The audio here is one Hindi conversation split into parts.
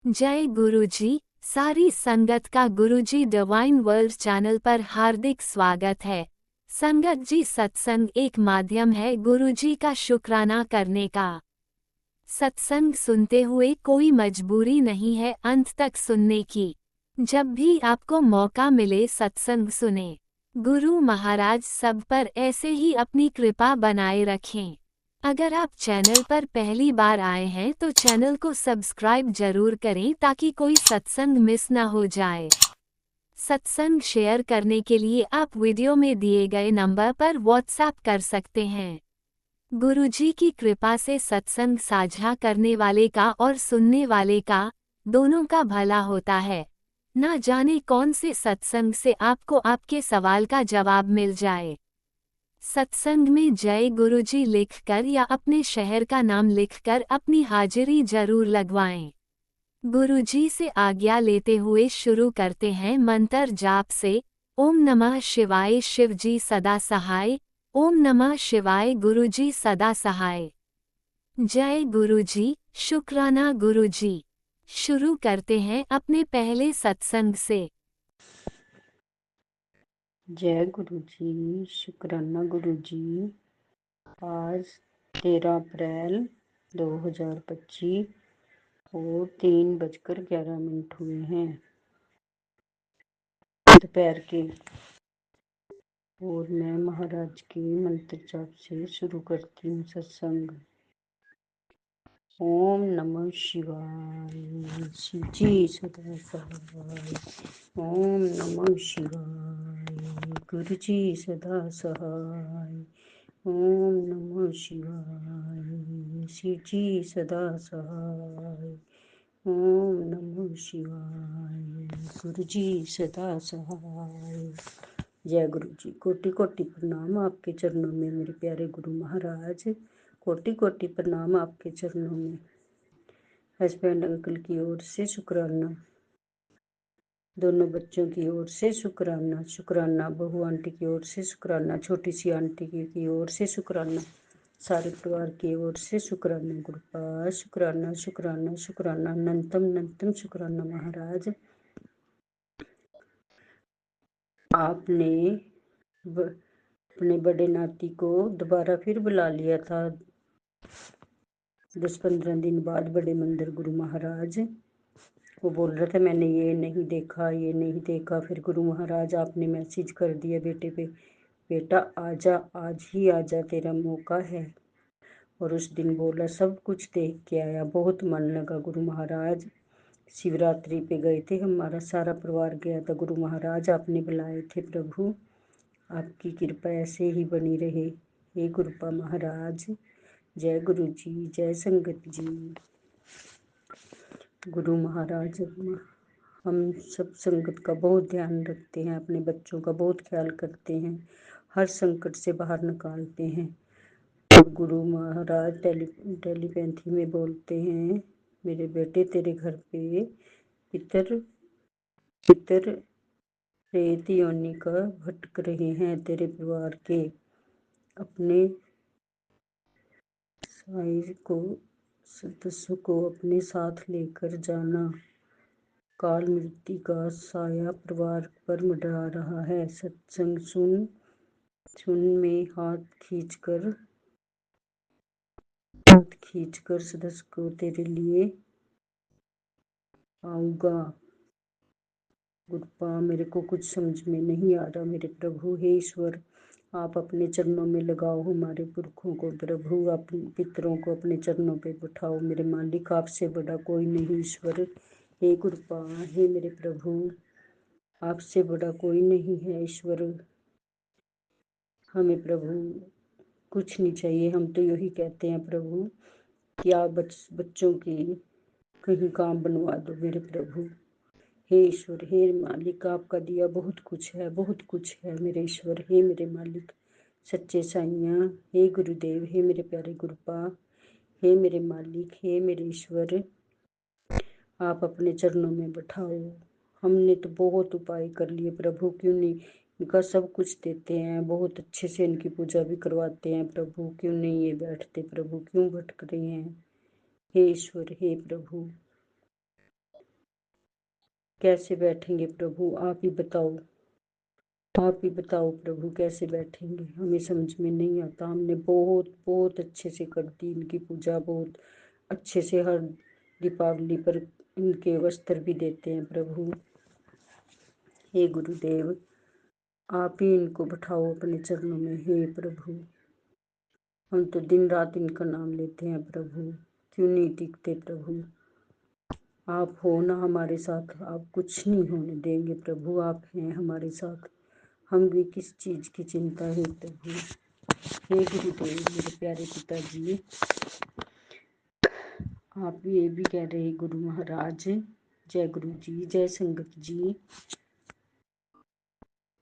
जय गुरुजी। सारी संगत का गुरुजी डिवाइन वर्ल्ड चैनल पर हार्दिक स्वागत है। संगत जी, सत्संग एक माध्यम है गुरुजी का शुक्राना करने का। सत्संग सुनते हुए कोई मजबूरी नहीं है अंत तक सुनने की। जब भी आपको मौका मिले सत्संग सुने। गुरु महाराज सब पर ऐसे ही अपनी कृपा बनाए रखें। अगर आप चैनल पर पहली बार आए हैं तो चैनल को सब्सक्राइब जरूर करें ताकि कोई सत्संग मिस ना हो जाए। सत्संग शेयर करने के लिए आप वीडियो में दिए गए नंबर पर व्हाट्सएप कर सकते हैं। गुरुजी की कृपा से सत्संग साझा करने वाले का और सुनने वाले का दोनों का भला होता है। ना जाने कौन से सत्संग से आपको आपके सवाल का जवाब मिल जाए। सत्संग में जय गुरुजी लिखकर या अपने शहर का नाम लिखकर अपनी हाजिरी जरूर लगवाएं। गुरुजी से आज्ञा लेते हुए शुरू करते हैं मंत्र जाप से। ओम नमः शिवाय शिवजी सदा सहाय। ओम नमः शिवाय गुरुजी सदा सहाय। जय गुरुजी, शुक्राना गुरुजी। शुरू करते हैं अपने पहले सत्संग से। जय गुरु जी, शुक्राना गुरु जी। आज 13 अप्रैल 2025 और 3:11 हुए हैं दोपहर के। और मैं महाराज के मंत्र जाप से शुरू करती हूँ सत्संग। ओम नमः शिवाय शिव जी सदा सहाय। ओम नमः शिवाय गुरु जी सदा सहाय। ओम नमः शिवाय शिव जी सदा सहाय। ओम नमः शिवाय गुरु जी सदा सहाय। जय गुरु जी। कोटि कोटि प्रणाम आपके चरणों में मेरे प्यारे गुरु महाराज। कोटि कोटि प्रणाम आपके चरणों में। हस्बैंड अंकल की ओर से शुक्राना, दोनों बच्चों की ओर से शुक्राना। शुक्राना बहू आंटी की ओर से शुक्राना, छोटी सी आंटी की ओर से शुक्राना, सारे परिवार की ओर से शुक्राना। गुरुपाद शुक्राना शुक्राना शुक्राना, अनंतम अनंतम शुक्राना। महाराज आपने अपने बड़े नाती को दोबारा फिर बुला लिया था 10-15 दिन बाद बड़े मंदिर। गुरु महाराज वो बोल रहा था मैंने ये नहीं देखा ये नहीं देखा। फिर गुरु महाराज आपने मैसेज कर दिया बेटे पे, बेटा आजा, आज ही आजा, तेरा मौका है। और उस दिन बोला सब कुछ देख के आया, बहुत मन लगा। गुरु महाराज शिवरात्रि पे गए थे, हमारा सारा परिवार गया था। गुरु महाराज आपने बुलाए थे। प्रभु आपकी कृपा ऐसे ही बनी रहे। हे गुरुपा महाराज। जय गुरु जी, जय संगत जी। गुरु महाराज हम सब संगत का बहुत ध्यान रखते हैं, अपने बच्चों का बहुत ख्याल करते हैं, हर संकट से बाहर निकालते हैं। और गुरु महाराज टेलीपैथी में बोलते हैं, मेरे बेटे तेरे घर पे पितर पितर प्रेत योनि का भटक रहे हैं। तेरे परिवार के अपने साइज को सदस्य को अपने साथ लेकर जाना। काल मृत्यु का साया परिवार पर मंडरा रहा है। सत्संग सुन सुन में हाथ खींचकर सदस्य को तेरे लिए आऊंगा। गुरुपा मेरे को कुछ समझ में नहीं आ रहा मेरे प्रभु। हे ईश्वर आप अपने चरणों में लगाओ हमारे पुरखों को। प्रभु अपने पितरों को अपने चरणों पे बिठाओ। मेरे मालिक आपसे बड़ा कोई नहीं ईश्वर। हे गुरुपा हे मेरे प्रभु आपसे बड़ा कोई नहीं है ईश्वर। हमें प्रभु कुछ नहीं चाहिए, हम तो यही कहते हैं प्रभु कि आप बच्चों की कहीं काम बनवा दो मेरे प्रभु। हे ईश्वर हे मालिक आपका दिया बहुत कुछ है, बहुत कुछ है मेरे ईश्वर। हे मेरे मालिक सच्चे साइयाँ, हे गुरुदेव, हे मेरे प्यारे गुरुपा, हे मेरे मालिक, हे मेरे ईश्वर आप अपने चरणों में बैठाओ। हमने तो बहुत उपाय कर लिए प्रभु, क्यों नहीं इनका सब कुछ देते हैं, बहुत अच्छे से इनकी पूजा भी करवाते हैं प्रभु, क्यों नहीं ये बैठते प्रभु, क्यों भटक रहे हैं। हे ईश्वर हे प्रभु कैसे बैठेंगे प्रभु, आप ही बताओ। आप ही बताओ प्रभु, कैसे बैठेंगे, हमें समझ में नहीं आता। हमने बहुत बहुत अच्छे से कर दी इनकी पूजा, बहुत अच्छे से हर दीपावली पर इनके वस्त्र भी देते हैं प्रभु। हे गुरुदेव, आप ही इनको बैठाओ अपने चरणों में। हे प्रभु, हम तो दिन रात इनका नाम लेते हैं प्रभु, क्यों नहीं टिकते प्रभु। आप हो ना हमारे साथ, आप कुछ नहीं होने देंगे प्रभु, आप हैं हमारे साथ। हम भी किस चीज़ की चिंता है प्रभु। हे गुरुदेव मेरे प्यारे पिताजी, आप ये भी कह रहे गुरु महाराज। जय गुरु जी, जय संगत जी।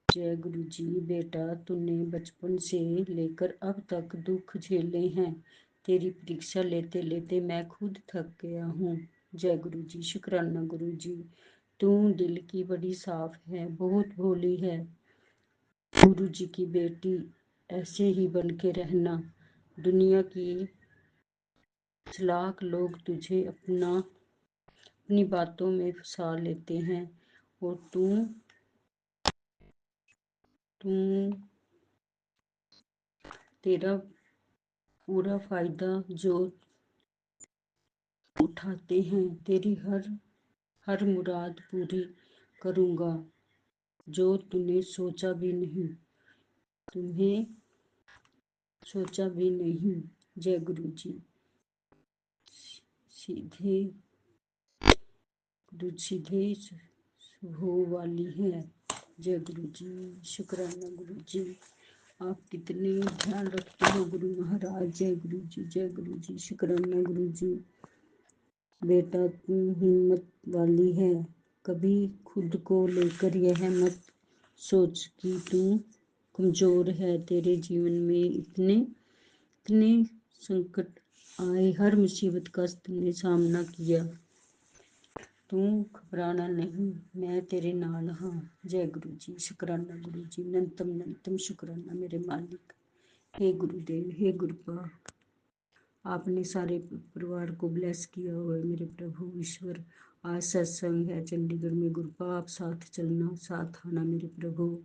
जय गुरु जी। बेटा, तूने बचपन से लेकर अब तक दुख झेले हैं। तेरी परीक्षा लेते लेते मैं खुद थक गया हूँ। जय गुरु जी, शुक्राना गुरु जी। तू दिल की बड़ी साफ है, बहुत भोली है। गुरु जी की बेटी ऐसे ही बन के रहना। दुनिया की चालाक लोग तुझे अपनी बातों में फंसा लेते हैं और तू तेरा पूरा फायदा जो उठाते हैं। तेरी हर मुराद पूरी करूँगा, जो तूने सोचा भी नहीं, तुम्हें सोचा भी नहीं। जय गुरु जी। सीधे सीधे हो वाली है। जय गुरु जी, शुक्राना गुरु जी। आप कितने ध्यान रखते हो गुरु महाराज। जय गुरु जी, जय गुरु जी, शुक्राना गुरु जी। बेटा, तू हिम्मत वाली है, कभी खुद को लेकर यह मत सोच कि तू कमजोर है। तेरे जीवन में इतने संकट आए, हर मुसीबत का तुमने सामना किया। तू घबराना नहीं, मैं तेरे नाल हाँ। जय गुरु जी, शुक्राना गुरु जी। नंतम शुक्राना मेरे मालिक। हे गुरुदेव, हे गुरुपा, आपने सारे परिवार को ब्लेस किया हुआ है मेरे प्रभु ईश्वर। आज सत्संग है चंडीगढ़ में, गुरुपा आप साथ चलना, साथ आना मेरे प्रभु।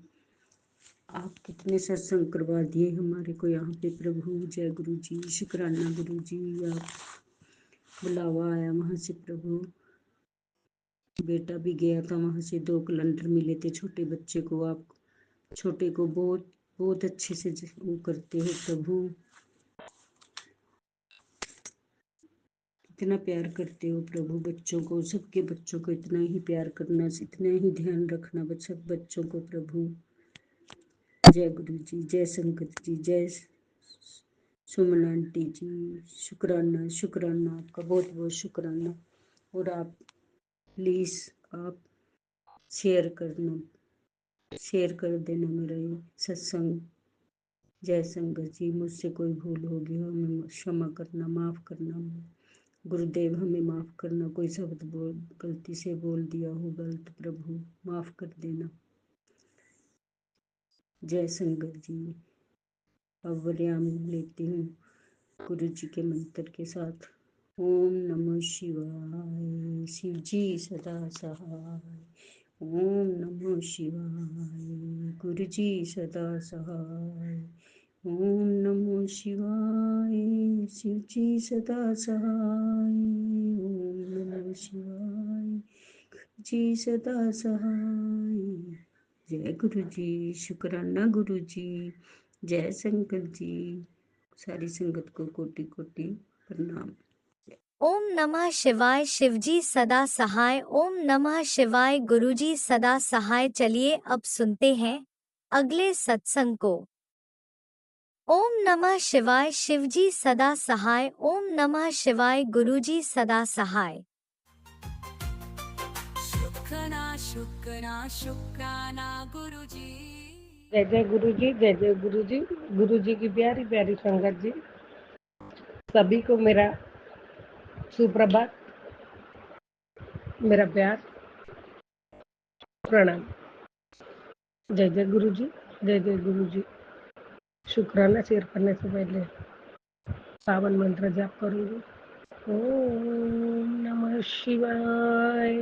आप कितने सत्संग करवा दिए हमारे को यहाँ पे प्रभु। जय गुरु जी, शुक्राना गुरु जी। आप बुलावा आया वहाँ से प्रभु। बेटा भी गया था वहाँ से, 2 कैलेंडर मिले थे छोटे बच्चे को। आप छोटे को बहुत बहुत अच्छे से वो करते हो प्रभु। इतना प्यार करते हो प्रभु बच्चों को, सबके बच्चों को इतना ही प्यार करना, इतना ही ध्यान रखना सब बच्चों को प्रभु। जय गुरु जी, जय संगत जी, जय सुमन आंटी जी, शुक्राना शुक्राना, आपका बहुत बहुत शुक्राना। और आप प्लीज़ आप शेयर कर देना मेरा ये सत्संग। जय संगत जी, मुझसे कोई भूल होगी हो हमें क्षमा करना, माफ़ करना। गुरुदेव हमें माफ़ करना, कोई शब्द गलती से बोल दिया हो गलत प्रभु, माफ़ कर देना। जय संगत जी। अब विराम लेती हूँ गुरु जी के मंत्र के साथ। ओम नमः शिवाय, शिव जी सदा सहाय। ओम नमः शिवाय, गुरु जी सदा सहाय। ओम नमः शिवाय, शिव जी सदा सहाय। ओम नमः शिवाय, गुरु जी सदा सहाय। जय गुरु जी, शुक्राना गुरु जी। जय शंकर जी। सारी संगत को कोटि कोटि प्रणाम। ओम नमः शिवाय, शिवजी सदा सहाय। ओम नमः शिवाय, गुरुजी सदा सहाय। चलिए अब सुनते हैं अगले सत्संग को। ओम नमः शिवाय, शिवजी सदा सहाय। ओम नमः शिवाय, गुरुजी सदा सहाय। शुक्राना गुरुजी। जय जय गुरु जी, जय जय गुरु जी। गुरु जी की प्यारी प्यारी संगत जी, सभी को मेरा सुप्रभात, मेरा प्यार, प्रणाम। जय जय गुरु जी, जय जय गुरु जी। शुक्राना शेयर करने से पहले पावन मंत्र जाप करूंगी। ओम नमः शिवाय,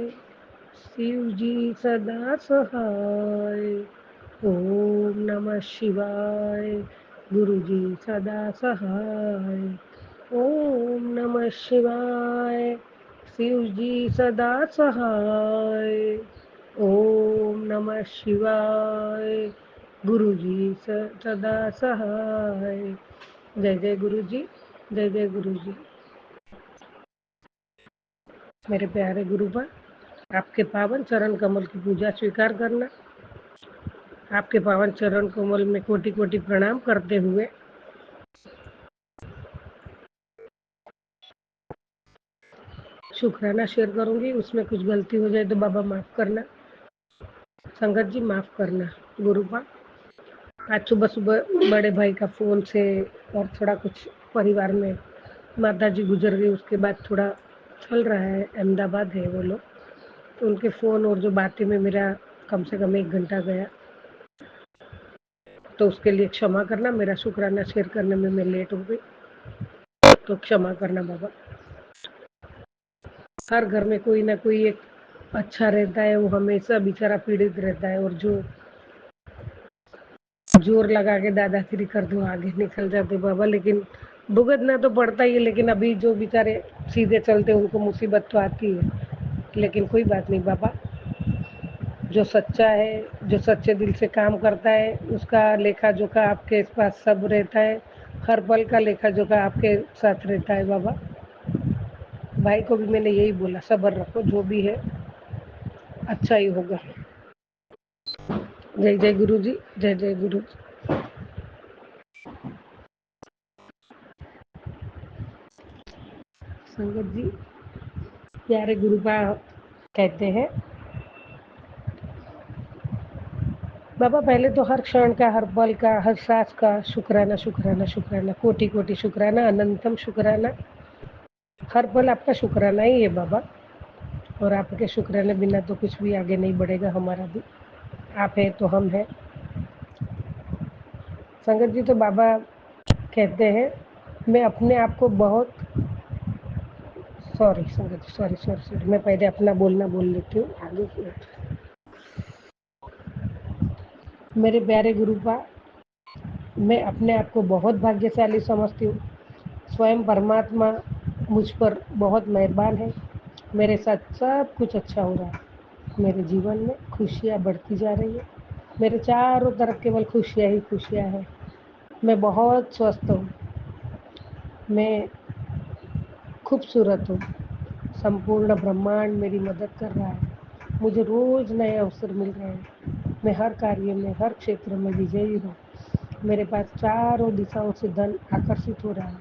शिव जी सदा सहाय। ओम नमः शिवाय। गुरु जी सदा सहाय। ओम नमः शिवाय। शिव जी सदा सहाय। ओम नमः शिवाय। गुरु जी सदा सहाय। जय जय गुरु जी। जय जय गुरु जी। मेरे प्यारे गुरुवर, आपके पावन चरण कमल की पूजा स्वीकार करना। आपके पावन चरण कमल में कोटि कोटि प्रणाम करते हुए शुक्राना शेयर करूंगी। उसमें कुछ गलती हो जाए तो बाबा माफ करना, संगत जी माफ करना। गुरुपा, आज सुबह सुबह बड़े भाई का फोन से और थोड़ा कुछ परिवार में माता जी गुजर गई, उसके बाद थोड़ा चल रहा है। अहमदाबाद है वो लोग, तो उनके फ़ोन और जो बातें में मेरा कम से कम 1 घंटा गया, तो उसके लिए क्षमा करना। मेरा शुक्राना शेयर करने में मैं लेट हो गई, तो क्षमा करना बाबा। हर घर में कोई ना कोई एक अच्छा रहता है, वो हमेशा बेचारा पीड़ित रहता है, और जो जोर लगा के दादागिरी कर दो आगे निकल जाते बाबा। लेकिन भुगतना तो पड़ता ही है, लेकिन अभी जो बेचारे सीधे चलते उनको मुसीबत तो आती है। लेकिन कोई बात नहीं बाबा, जो सच्चा है, जो सच्चे दिल से काम करता है, उसका लेखा जोखा आपके पास सब रहता है। हर पल का लेखा जोखा आपके साथ रहता है बाबा। भाई को भी मैंने यही बोला, सब्र रखो, जो भी है अच्छा ही होगा। जय जय गुरु जी। जय जय गुरु जी। संगत जी, प्यारे गुरुपा कहते हैं बाबा, पहले तो हर क्षण का, हर पल का, हर सांस का शुक्राना शुक्राना शुक्राना, कोटि कोटि शुक्राना, अनंतम शुक्राना। हर पल आपका शुक्राना ही है बाबा, और आपके शुक्राने बिना तो कुछ भी आगे नहीं बढ़ेगा हमारा भी। आप है तो हम हैं। संगत जी, तो बाबा कहते हैं मैं अपने आप को बहुत सॉरी संगत जी, सॉरी सॉरी सॉरी, मैं पहले अपना बोलना बोल लेती हूँ आगे की। मेरे प्यारे गुरुपा, मैं अपने आप को बहुत भाग्यशाली समझती हूँ। स्वयं परमात्मा मुझ पर बहुत मेहरबान है। मेरे साथ सब कुछ अच्छा हो रहा है। मेरे जीवन में खुशियाँ बढ़ती जा रही है। मेरे चारों तरफ केवल खुशियाँ ही खुशियाँ हैं। मैं बहुत स्वस्थ हूँ। मैं खूबसूरत हूँ। संपूर्ण ब्रह्मांड मेरी मदद कर रहा है। मुझे रोज़ नए अवसर मिल रहे हैं। मैं हर कार्य में, हर क्षेत्र में विजयी हूँ। मेरे पास चारों दिशाओं से धन आकर्षित हो रहा है।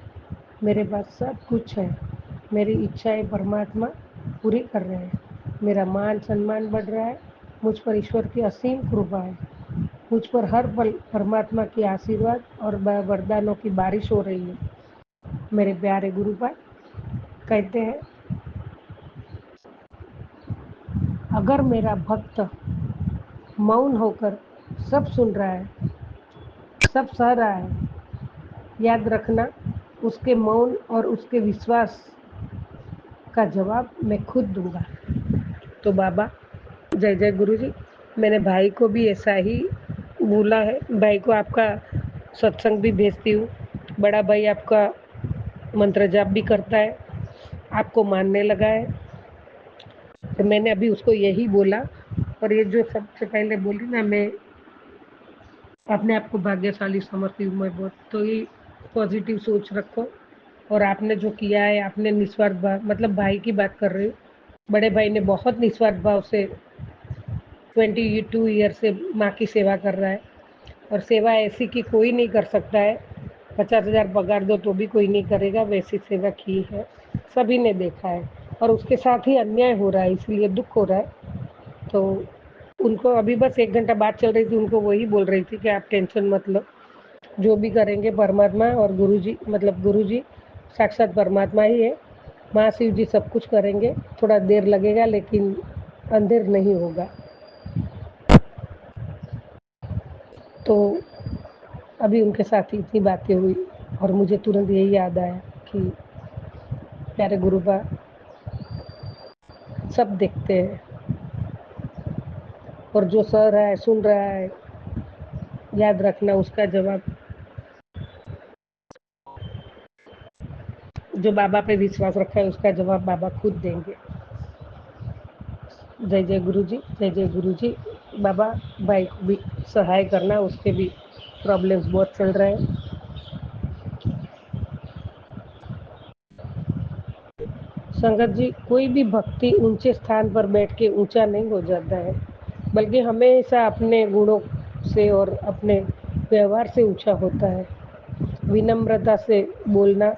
मेरे पास सब कुछ है। मेरी इच्छाएं परमात्मा पूरी कर रहे हैं। मेरा मान सम्मान बढ़ रहा है। मुझ पर ईश्वर की असीम कृपा है। मुझ पर हर पल परमात्मा की आशीर्वाद और वरदानों की बारिश हो रही है। मेरे प्यारे गुरुपाद कहते हैं, अगर मेरा भक्त मौन होकर सब सुन रहा है, सब सह रहा है, याद रखना उसके मौन और उसके विश्वास का जवाब मैं खुद दूंगा। तो बाबा, जय जय गुरु जी। मैंने भाई को भी ऐसा ही बोला है। भाई को आपका सत्संग भी भेजती हूँ। बड़ा भाई आपका मंत्र जाप भी करता है, आपको मानने लगा है। तो मैंने अभी उसको यही बोला, और ये जो सबसे पहले बोली ना, मैं अपने आप को भाग्यशाली समझती हूँ मैं बहुत। तो ये पॉजिटिव सोच रखो। और आपने जो किया है, आपने निस्वार्थ भाव, मतलब भाई की बात कर रही हूँ, बड़े भाई ने बहुत निस्वार्थ भाव से 22 ईयर से माँ की सेवा कर रहा है। और सेवा ऐसी कि कोई नहीं कर सकता है। 50,000 पगार दो तो भी कोई नहीं करेगा, वैसी सेवा की है, सभी ने देखा है। और उसके साथ ही अन्याय हो रहा है, इसलिए दुख हो रहा है। तो उनको अभी बस 1 घंटा बात चल रही थी, उनको वही बोल रही थी कि आप टेंशन मत लो, जो भी करेंगे परमात्मा और गुरु जी, मतलब गुरु जी साक्षात परमात्मा ही है। माँ शिव जी सब कुछ करेंगे। थोड़ा देर लगेगा, लेकिन अंधेर नहीं होगा। तो अभी उनके साथ ही इतनी बातें हुई, और मुझे तुरंत यही याद आया कि प्यारे गुरुबा सब देखते हैं, और जो सह रहा है, सुन रहा है, याद रखना उसका जवाब, जो बाबा पे विश्वास रखा है उसका जवाब बाबा खुद देंगे। जय जय गुरु जी, जय जय गुरु जी। बाबा भाई को भी सहाय करना, उसके भी प्रॉब्लम्स बहुत चल रहे हैं। संगत जी, कोई भी भक्ति ऊंचे स्थान पर बैठ के ऊंचा नहीं हो जाता है, बल्कि हमेशा अपने गुणों से और अपने व्यवहार से ऊंचा होता है। विनम्रता से बोलना,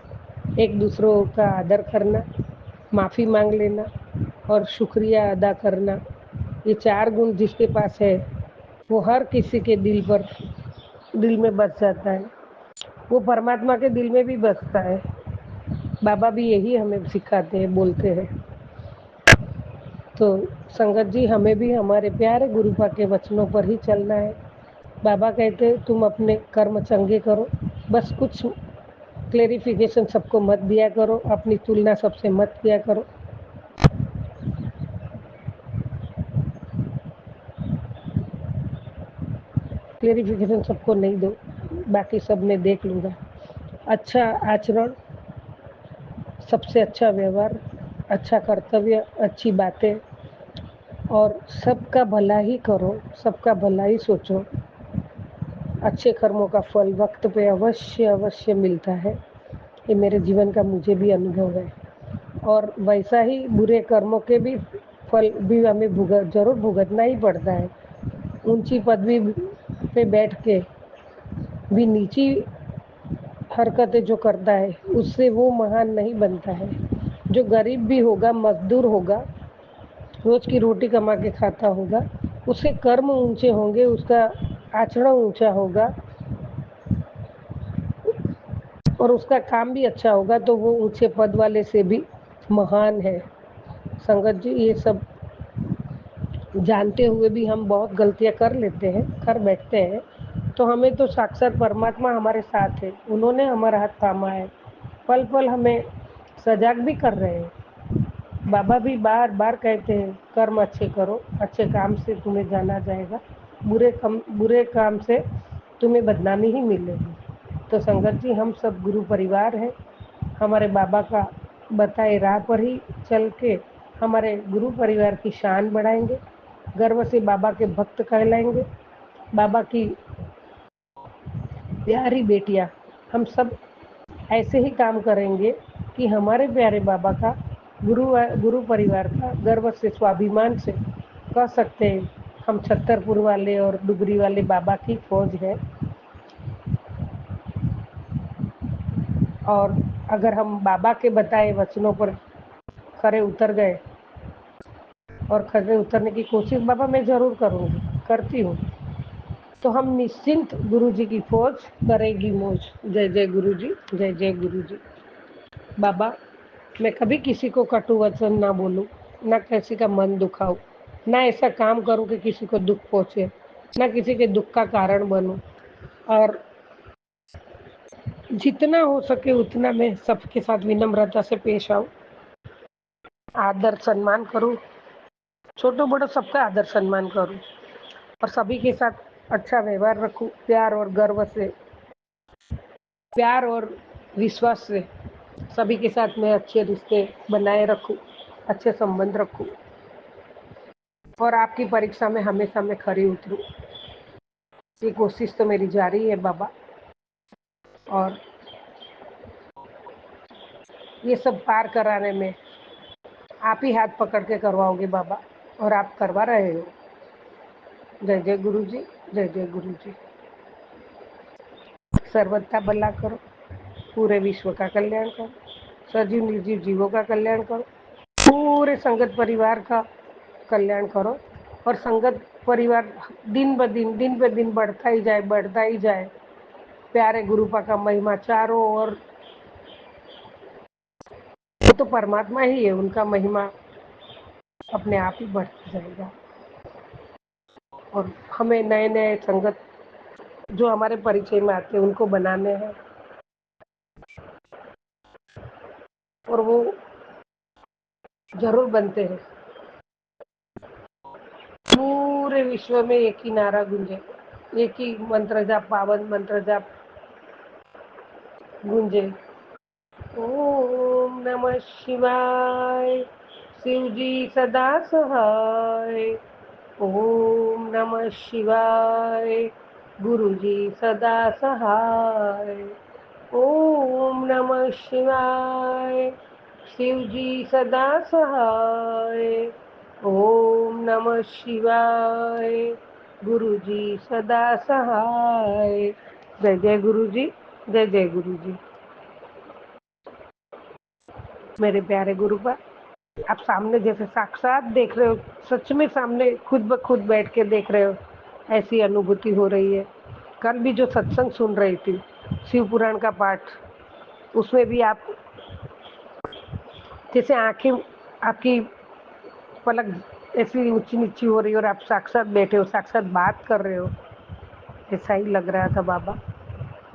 एक दूसरों का आदर करना, माफ़ी मांग लेना और शुक्रिया अदा करना, ये 4 गुण जिसके पास है वो हर किसी के दिल में बस जाता है। वो परमात्मा के दिल में भी बसता है। बाबा भी यही हमें सिखाते हैं, बोलते हैं। तो संगत जी, हमें भी हमारे प्यारे गुरुपा के वचनों पर ही चलना है। बाबा कहते हैं तुम अपने कर्म चंगे करो, बस कुछ क्लेरिफिकेशन सबको मत दिया करो, अपनी तुलना सबसे मत किया करो। क्लेरिफिकेशन सबको नहीं दो, बाकी सब मैं देख लूँगा। अच्छा आचरण, सबसे अच्छा व्यवहार, अच्छा कर्तव्य, अच्छी बातें और सबका भला ही करो, सबका भला ही सोचो। अच्छे कर्मों का फल वक्त पे अवश्य अवश्य मिलता है। ये मेरे जीवन का मुझे भी अनुभव है। और वैसा ही बुरे कर्मों के भी फल भी हमें जरूर भुगतना ही पड़ता है। ऊंची पदवी पे बैठ के भी नीची हरकतें जो करता है उससे वो महान नहीं बनता है। जो गरीब भी होगा, मजदूर होगा, रोज की रोटी कमा के खाता होगा, उसके कर्म ऊंचे होंगे, उसका आचरण ऊंचा होगा और उसका काम भी अच्छा होगा, तो वो ऊंचे पद वाले से भी महान है। संगत जी, ये सब जानते हुए भी हम बहुत गलतियां कर लेते हैं, कर बैठते हैं। तो हमें तो साक्षात परमात्मा हमारे साथ है, उन्होंने हमारा हाथ थामा है, पल पल हमें सजाग भी कर रहे हैं। बाबा भी बार बार कहते हैं कर्म अच्छे करो, अच्छे काम से तुम्हें जाना जाएगा, बुरे काम से तुम्हें बदनामी ही मिलेगी। तो संगत जी, हम सब गुरु परिवार हैं, हमारे बाबा का बताए राह पर ही चल के हमारे गुरु परिवार की शान बढ़ाएंगे, गर्व से बाबा के भक्त कहलाएंगे। बाबा की प्यारी बेटियां हम सब ऐसे ही काम करेंगे कि हमारे प्यारे बाबा का गुरु परिवार का गर्व से, स्वाभिमान से कह सकते हैं हम छतरपुर वाले और डुगरी वाले बाबा की फौज है। और अगर हम बाबा के बताए वचनों पर खरे उतर गए और खरे उतरने की कोशिश बाबा मैं जरूर करूँगी, करती हूँ, तो हम निश्चिंत गुरु जी की फौज करेगी मौज। जय जय गुरु जी, जय जय गुरु जी। बाबा, मैं कभी किसी को कटु वचन ना बोलूं, ना किसी का मन दुखाऊं, ना ऐसा काम करूं कि किसी को दुख पहुंचे, ना किसी के दुख का कारण बनूं, और जितना हो सके उतना मैं सबके साथ विनम्रता से पेश आऊं, आदर सम्मान करूं, छोटो बड़ो सबका आदर सम्मान करूं और सभी के साथ अच्छा व्यवहार रखूं, प्यार और विश्वास से सभी के साथ मैं अच्छे रिश्ते बनाए रखूं, अच्छे संबंध रखूं और आपकी परीक्षा में हमेशा मैं खरी उतरूं। ये कोशिश तो मेरी जारी है बाबा, और ये सब पार कराने में आप ही हाथ पकड़ के करवाओगे बाबा, और आप करवा रहे हो। जय जय गुरु जी, जय जय गुरु जी। सर्वथा भला करो, पूरे विश्व का कल्याण करो, सजीव निर्जीव जीवों का कल्याण करो, पूरे संगत परिवार का कल्याण करो, और संगत परिवार दिन ब दिन बढ़ता ही जाए, बढ़ता ही जाए। प्यारे गुरुपा का महिमा चारों ओर, वो तो परमात्मा ही है, उनका महिमा अपने आप ही बढ़ता जाएगा। और हमें नए नए संगत जो हमारे परिचय में आते हैं उनको बनाने हैं, और वो जरूर बनते हैं। पूरे विश्व में एक ही नारा गूंजे, एक ही मंत्र जाप, पावन मंत्र जाप गूंजे। ओम नमः शिवाय, शिव जी सदा सहाय। ओम नमः शिवाय, गुरु जी सदा सहाय। ओम नमः शिवाय, शिव जी सदा सहाय। ओम नमः शिवाय, गुरु जी सदा सहाय। जय जय गुरु जी, जय जय गुरु जी। मेरे प्यारे गुरु पर आप सामने जैसे साक्षात देख रहे हो, सच में सामने खुद ब खुद बैठ के देख रहे हो, ऐसी अनुभूति हो रही है। कल भी जो सत्संग सुन रही थी, शिव पुराण का पाठ, उसमें भी आप जैसे आंखें आपकी पलक ऐसी ऊंची नीची हो रही है और आप साक्षात बैठे हो, साक्षात बात कर रहे हो, ऐसा ही लग रहा था बाबा।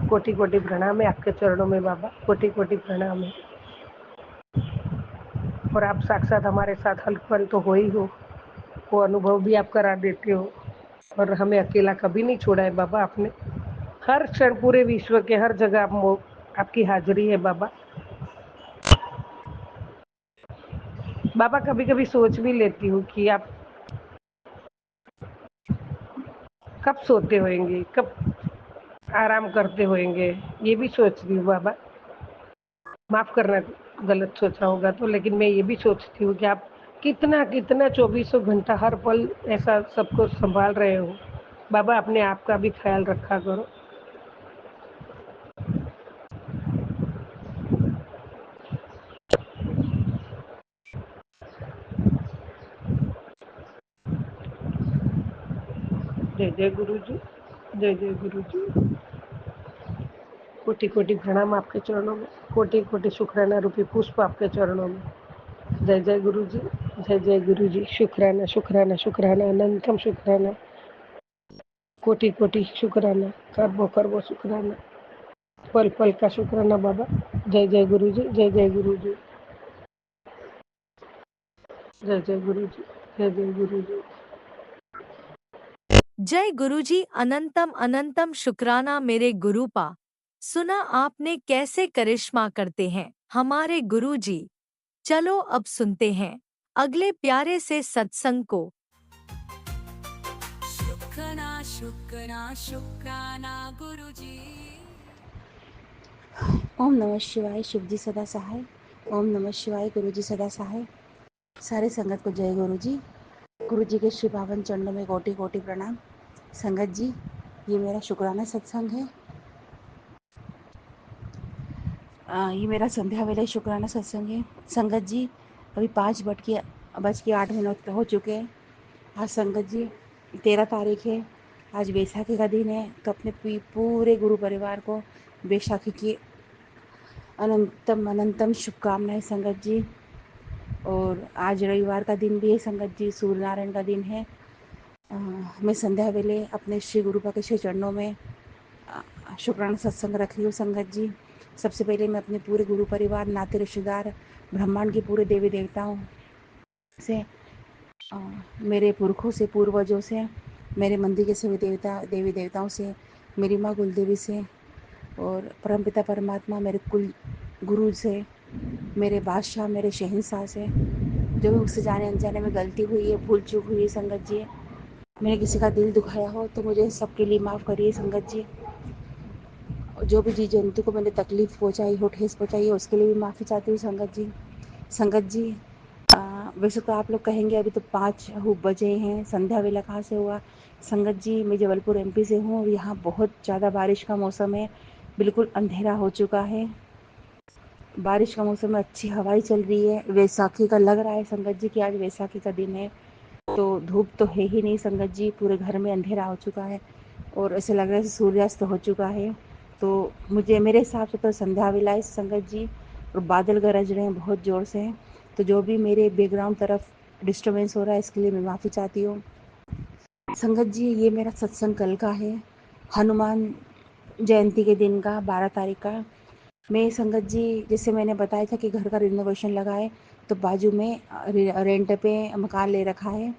कोटि कोटि प्रणाम है आपके चरणों में बाबा, कोटि कोटि प्रणाम है। और आप साक्षात हमारे साथ हल पल तो हो ही हो, वो अनुभव भी आप करा देते हो और हमें अकेला कभी नहीं छोड़ा है बाबा आपने। हर क्षण पूरे विश्व के हर जगह आपकी हाजिरी है बाबा। बाबा कभी कभी सोच भी लेती हूँ कि आप कब सोते होंगे, कब आराम करते होंगे, ये भी सोचती हूँ बाबा। माफ करना गलत सोचा होगा तो, लेकिन मैं ये भी सोचती हूँ कि आप कितना कितना 24 घंटा हर पल ऐसा सबको संभाल रहे हो बाबा। अपने आप का भी ख्याल रखा करो। जय जय गुरु जी, जय जय गुरु जी। कोटि कोटि प्रणाम आपके चरणों में, कोटि कोटि शुक्राना रूपी पुष्प आपके चरणों में। जय जय गुरु जी, जय जय गुरु जी। शुक्राना शुक्राना शुक्राना, अनंतम शुक्राना, कोटि कोटि शुक्राना, करबो करबो शुक्राना, पल पल का शुक्राना बाबा। जय जय गुरु जी, जय जय गुरु जी, जय जय गुरु जी, जय जय गुरु जी। जय गुरुजी, अनंतम अनंतम शुक्राना मेरे गुरुपा। सुना आपने कैसे करिश्मा करते हैं हमारे गुरुजी। चलो अब सुनते हैं अगले प्यारे से सत्संग को। शुक्राना शुक्राना शुक्राना गुरुजी। ओम नमः शिवाय, शिवजी सदा सहाय। ओम नमः शिवाय, गुरुजी सदा सहाय। सारे संगत को जय गुरु जी। गुरु जी के श्री पावन चरणों में कोटि कोटि प्रणाम। संगत जी, ये मेरा शुक्राना सत्संग है। ये मेरा संध्या वेला शुक्राना सत्संग है। संगत जी, अभी 5:08 हो चुके हैं। आज संगत जी 13 तारीख है, आज बैसाखी का दिन है। तो अपने पूरे गुरु परिवार को बैसाखी की अनंतम अनंतम शुभकामनाएं संगत जी। और आज रविवार का दिन भी है संगत जी, सूर्य नारायण का दिन है। मैं संध्या वेले अपने श्री गुरु के श्री चरणों में शुक्राना सत्संग रख रही हूँ संगत जी। सबसे पहले मैं अपने पूरे गुरु परिवार, नाते रिश्तेदार, ब्रह्मांड के पूरे देवी देवताओं से, मेरे पुरखों से, पूर्वजों से, मेरे मंदिर के सभी देवी देवताओं से, मेरी माँ कुलदेवी से और परमपिता परमात्मा मेरे कुल गुरु से, मेरे बादशाह, मेरे शहंशाह से, जो भी मुझसे जाने अनजाने में गलती हुई है, भूल चूक हुई है संगत जी, मैंने किसी का दिल दुखाया हो तो मुझे सबके लिए माफ़ करिए संगत जी। जो भी जीव जंतु को मैंने तकलीफ़ पहुंचाई हो, ठेस पहुंचाई है, उसके लिए भी माफ़ी चाहती हूँ संगत जी। संगत जी, वैसे तो आप लोग कहेंगे अभी तो 5 बजे हैं, संध्या वेला कहाँ से हुआ। संगत जी, मैं जबलपुर एमपी से हूँ और यहाँ बहुत ज़्यादा बारिश का मौसम है, बिल्कुल अंधेरा हो चुका है। बारिश का मौसम में अच्छी हवाई चल रही है। वैसाखी का लग रहा है संगत जी कि आज वैसाखी का दिन है, तो धूप तो है ही नहीं संगत जी, पूरे घर में अंधेरा हो चुका है और ऐसे लग रहा है सूर्यास्त हो चुका है। तो मुझे, मेरे हिसाब से तो संध्या वेला है संगत जी, और बादल गरज रहे हैं बहुत ज़ोर से। तो जो भी मेरे बैकग्राउंड तरफ डिस्टर्बेंस हो रहा है, इसके लिए मैं माफ़ी चाहती हूँ संगत जी। ये मेरा सत्संग कल का है, हनुमान जयंती के दिन का, 12 तारीख का। मैं संगत जी, जैसे मैंने बताया था कि घर का रिनोवेशन लगा है, तो बाजू में रेंट पे मकान ले रखा है।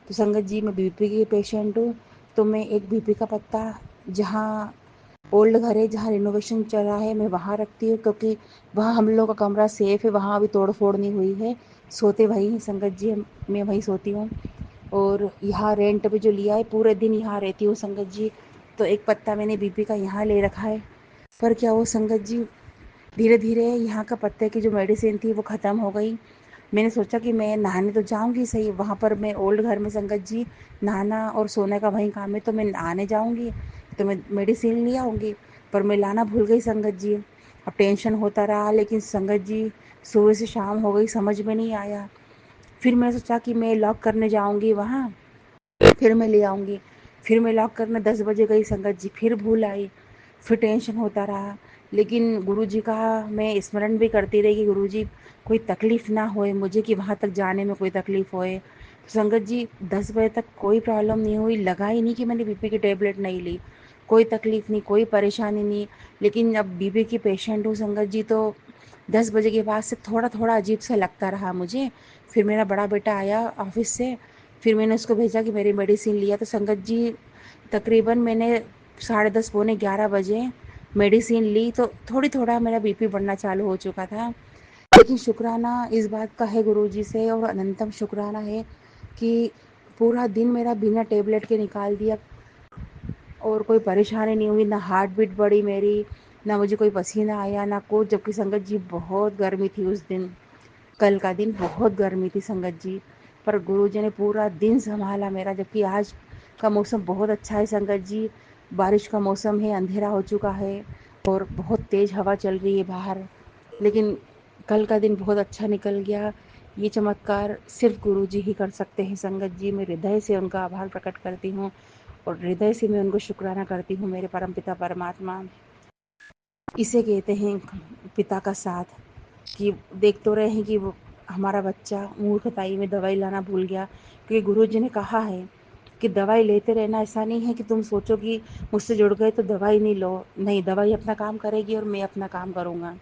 तो संगत जी मैं बीपी की पेशेंट हूँ, तो मैं एक बीपी का पत्ता जहाँ ओल्ड घर है, जहाँ रिनोवेशन चल रहा है, मैं वहाँ रखती हूँ, क्योंकि वहाँ हम लोग का कमरा सेफ़ है, वहाँ अभी तोड़ फोड़ नहीं हुई है, सोते वहीं हैं संगत जी, मैं वहीं सोती हूँ। और यहाँ रेंट पे जो लिया है, पूरे दिन यहाँ रहती हूँ संगत जी। तो एक पत्ता मैंने बीपी का यहाँ ले रखा है, पर क्या वो संगत जी, धीरे धीरे यहाँ का पत्ते की जो मेडिसिन थी वो ख़त्म हो गई। मैंने सोचा कि मैं नहाने तो जाऊँगी सही, वहाँ पर मैं ओल्ड घर में संगत जी नहाना और सोने का वहीं काम है, तो मैं नहाने जाऊँगी तो मैं मेडिसिन ले आऊँगी, पर मैं लाना भूल गई संगत जी। अब टेंशन होता रहा, लेकिन संगत जी सुबह से शाम हो गई, समझ में नहीं आया। फिर मैंने सोचा कि मैं लॉक करने जाऊँगी वहाँ, फिर मैं ले आऊँगी। फिर मैं लॉक करने 10 बजे गई संगत जी, फिर भूल आई, फिर टेंशन होता रहा। लेकिन गुरुजी का मैं स्मरण भी करती रही कि गुरुजी कोई तकलीफ़ ना होए मुझे, कि वहाँ तक जाने में कोई तकलीफ़ होए। तो संगत जी 10 बजे तक कोई प्रॉब्लम नहीं हुई, लगा ही नहीं कि मैंने बीपी की टेबलेट नहीं ली। कोई तकलीफ़ नहीं, कोई परेशानी नहीं। लेकिन अब बीपी की पेशेंट हूँ संगत जी, तो 10 बजे के बाद से थोड़ा-थोड़ा अजीब-सा लगता रहा मुझे। फिर मेरा बड़ा बेटा आया ऑफ़िस से, फिर मैंने उसको भेजा कि मेरी मेडिसिन लिया। तो संगत जी तकरीबन मैंने 10:30 पौने 11 बजे मेडिसिन ली, तो थोड़ा मेरा बीपी बढ़ना चालू हो चुका था। लेकिन शुक्राना इस बात का है गुरुजी से, और अनंतम शुक्राना है कि पूरा दिन मेरा बिना टेबलेट के निकाल दिया, और कोई परेशानी नहीं हुई, ना हार्ट बीट बढ़ी मेरी, ना मुझे कोई पसीना आया, ना कुछ। जबकि संगत जी बहुत गर्मी थी उस दिन, कल का दिन बहुत गर्मी थी संगत जी, पर गुरुजी ने पूरा दिन संभाला मेरा। जबकि आज का मौसम बहुत अच्छा है संगत जी, बारिश का मौसम है, अंधेरा हो चुका है और बहुत तेज़ हवा चल रही है बाहर। लेकिन कल का दिन बहुत अच्छा निकल गया। ये चमत्कार सिर्फ गुरुजी ही कर सकते हैं संगत जी। मैं हृदय से उनका आभार प्रकट करती हूँ, और हृदय से मैं उनको शुक्राना करती हूँ, मेरे परमपिता परमात्मा। इसे कहते हैं पिता का साथ, कि देख तो रहे हैं कि वो हमारा बच्चा मूर्खताई में दवाई लाना भूल गया, क्योंकि गुरुजी ने कहा है कि दवाई लेते रहना। ऐसा नहीं है कि तुम सोचो कि मुझसे जुड़ गए तो दवाई नहीं लो, नहीं, दवाई अपना काम करेगी और मैं अपना काम करूँगा।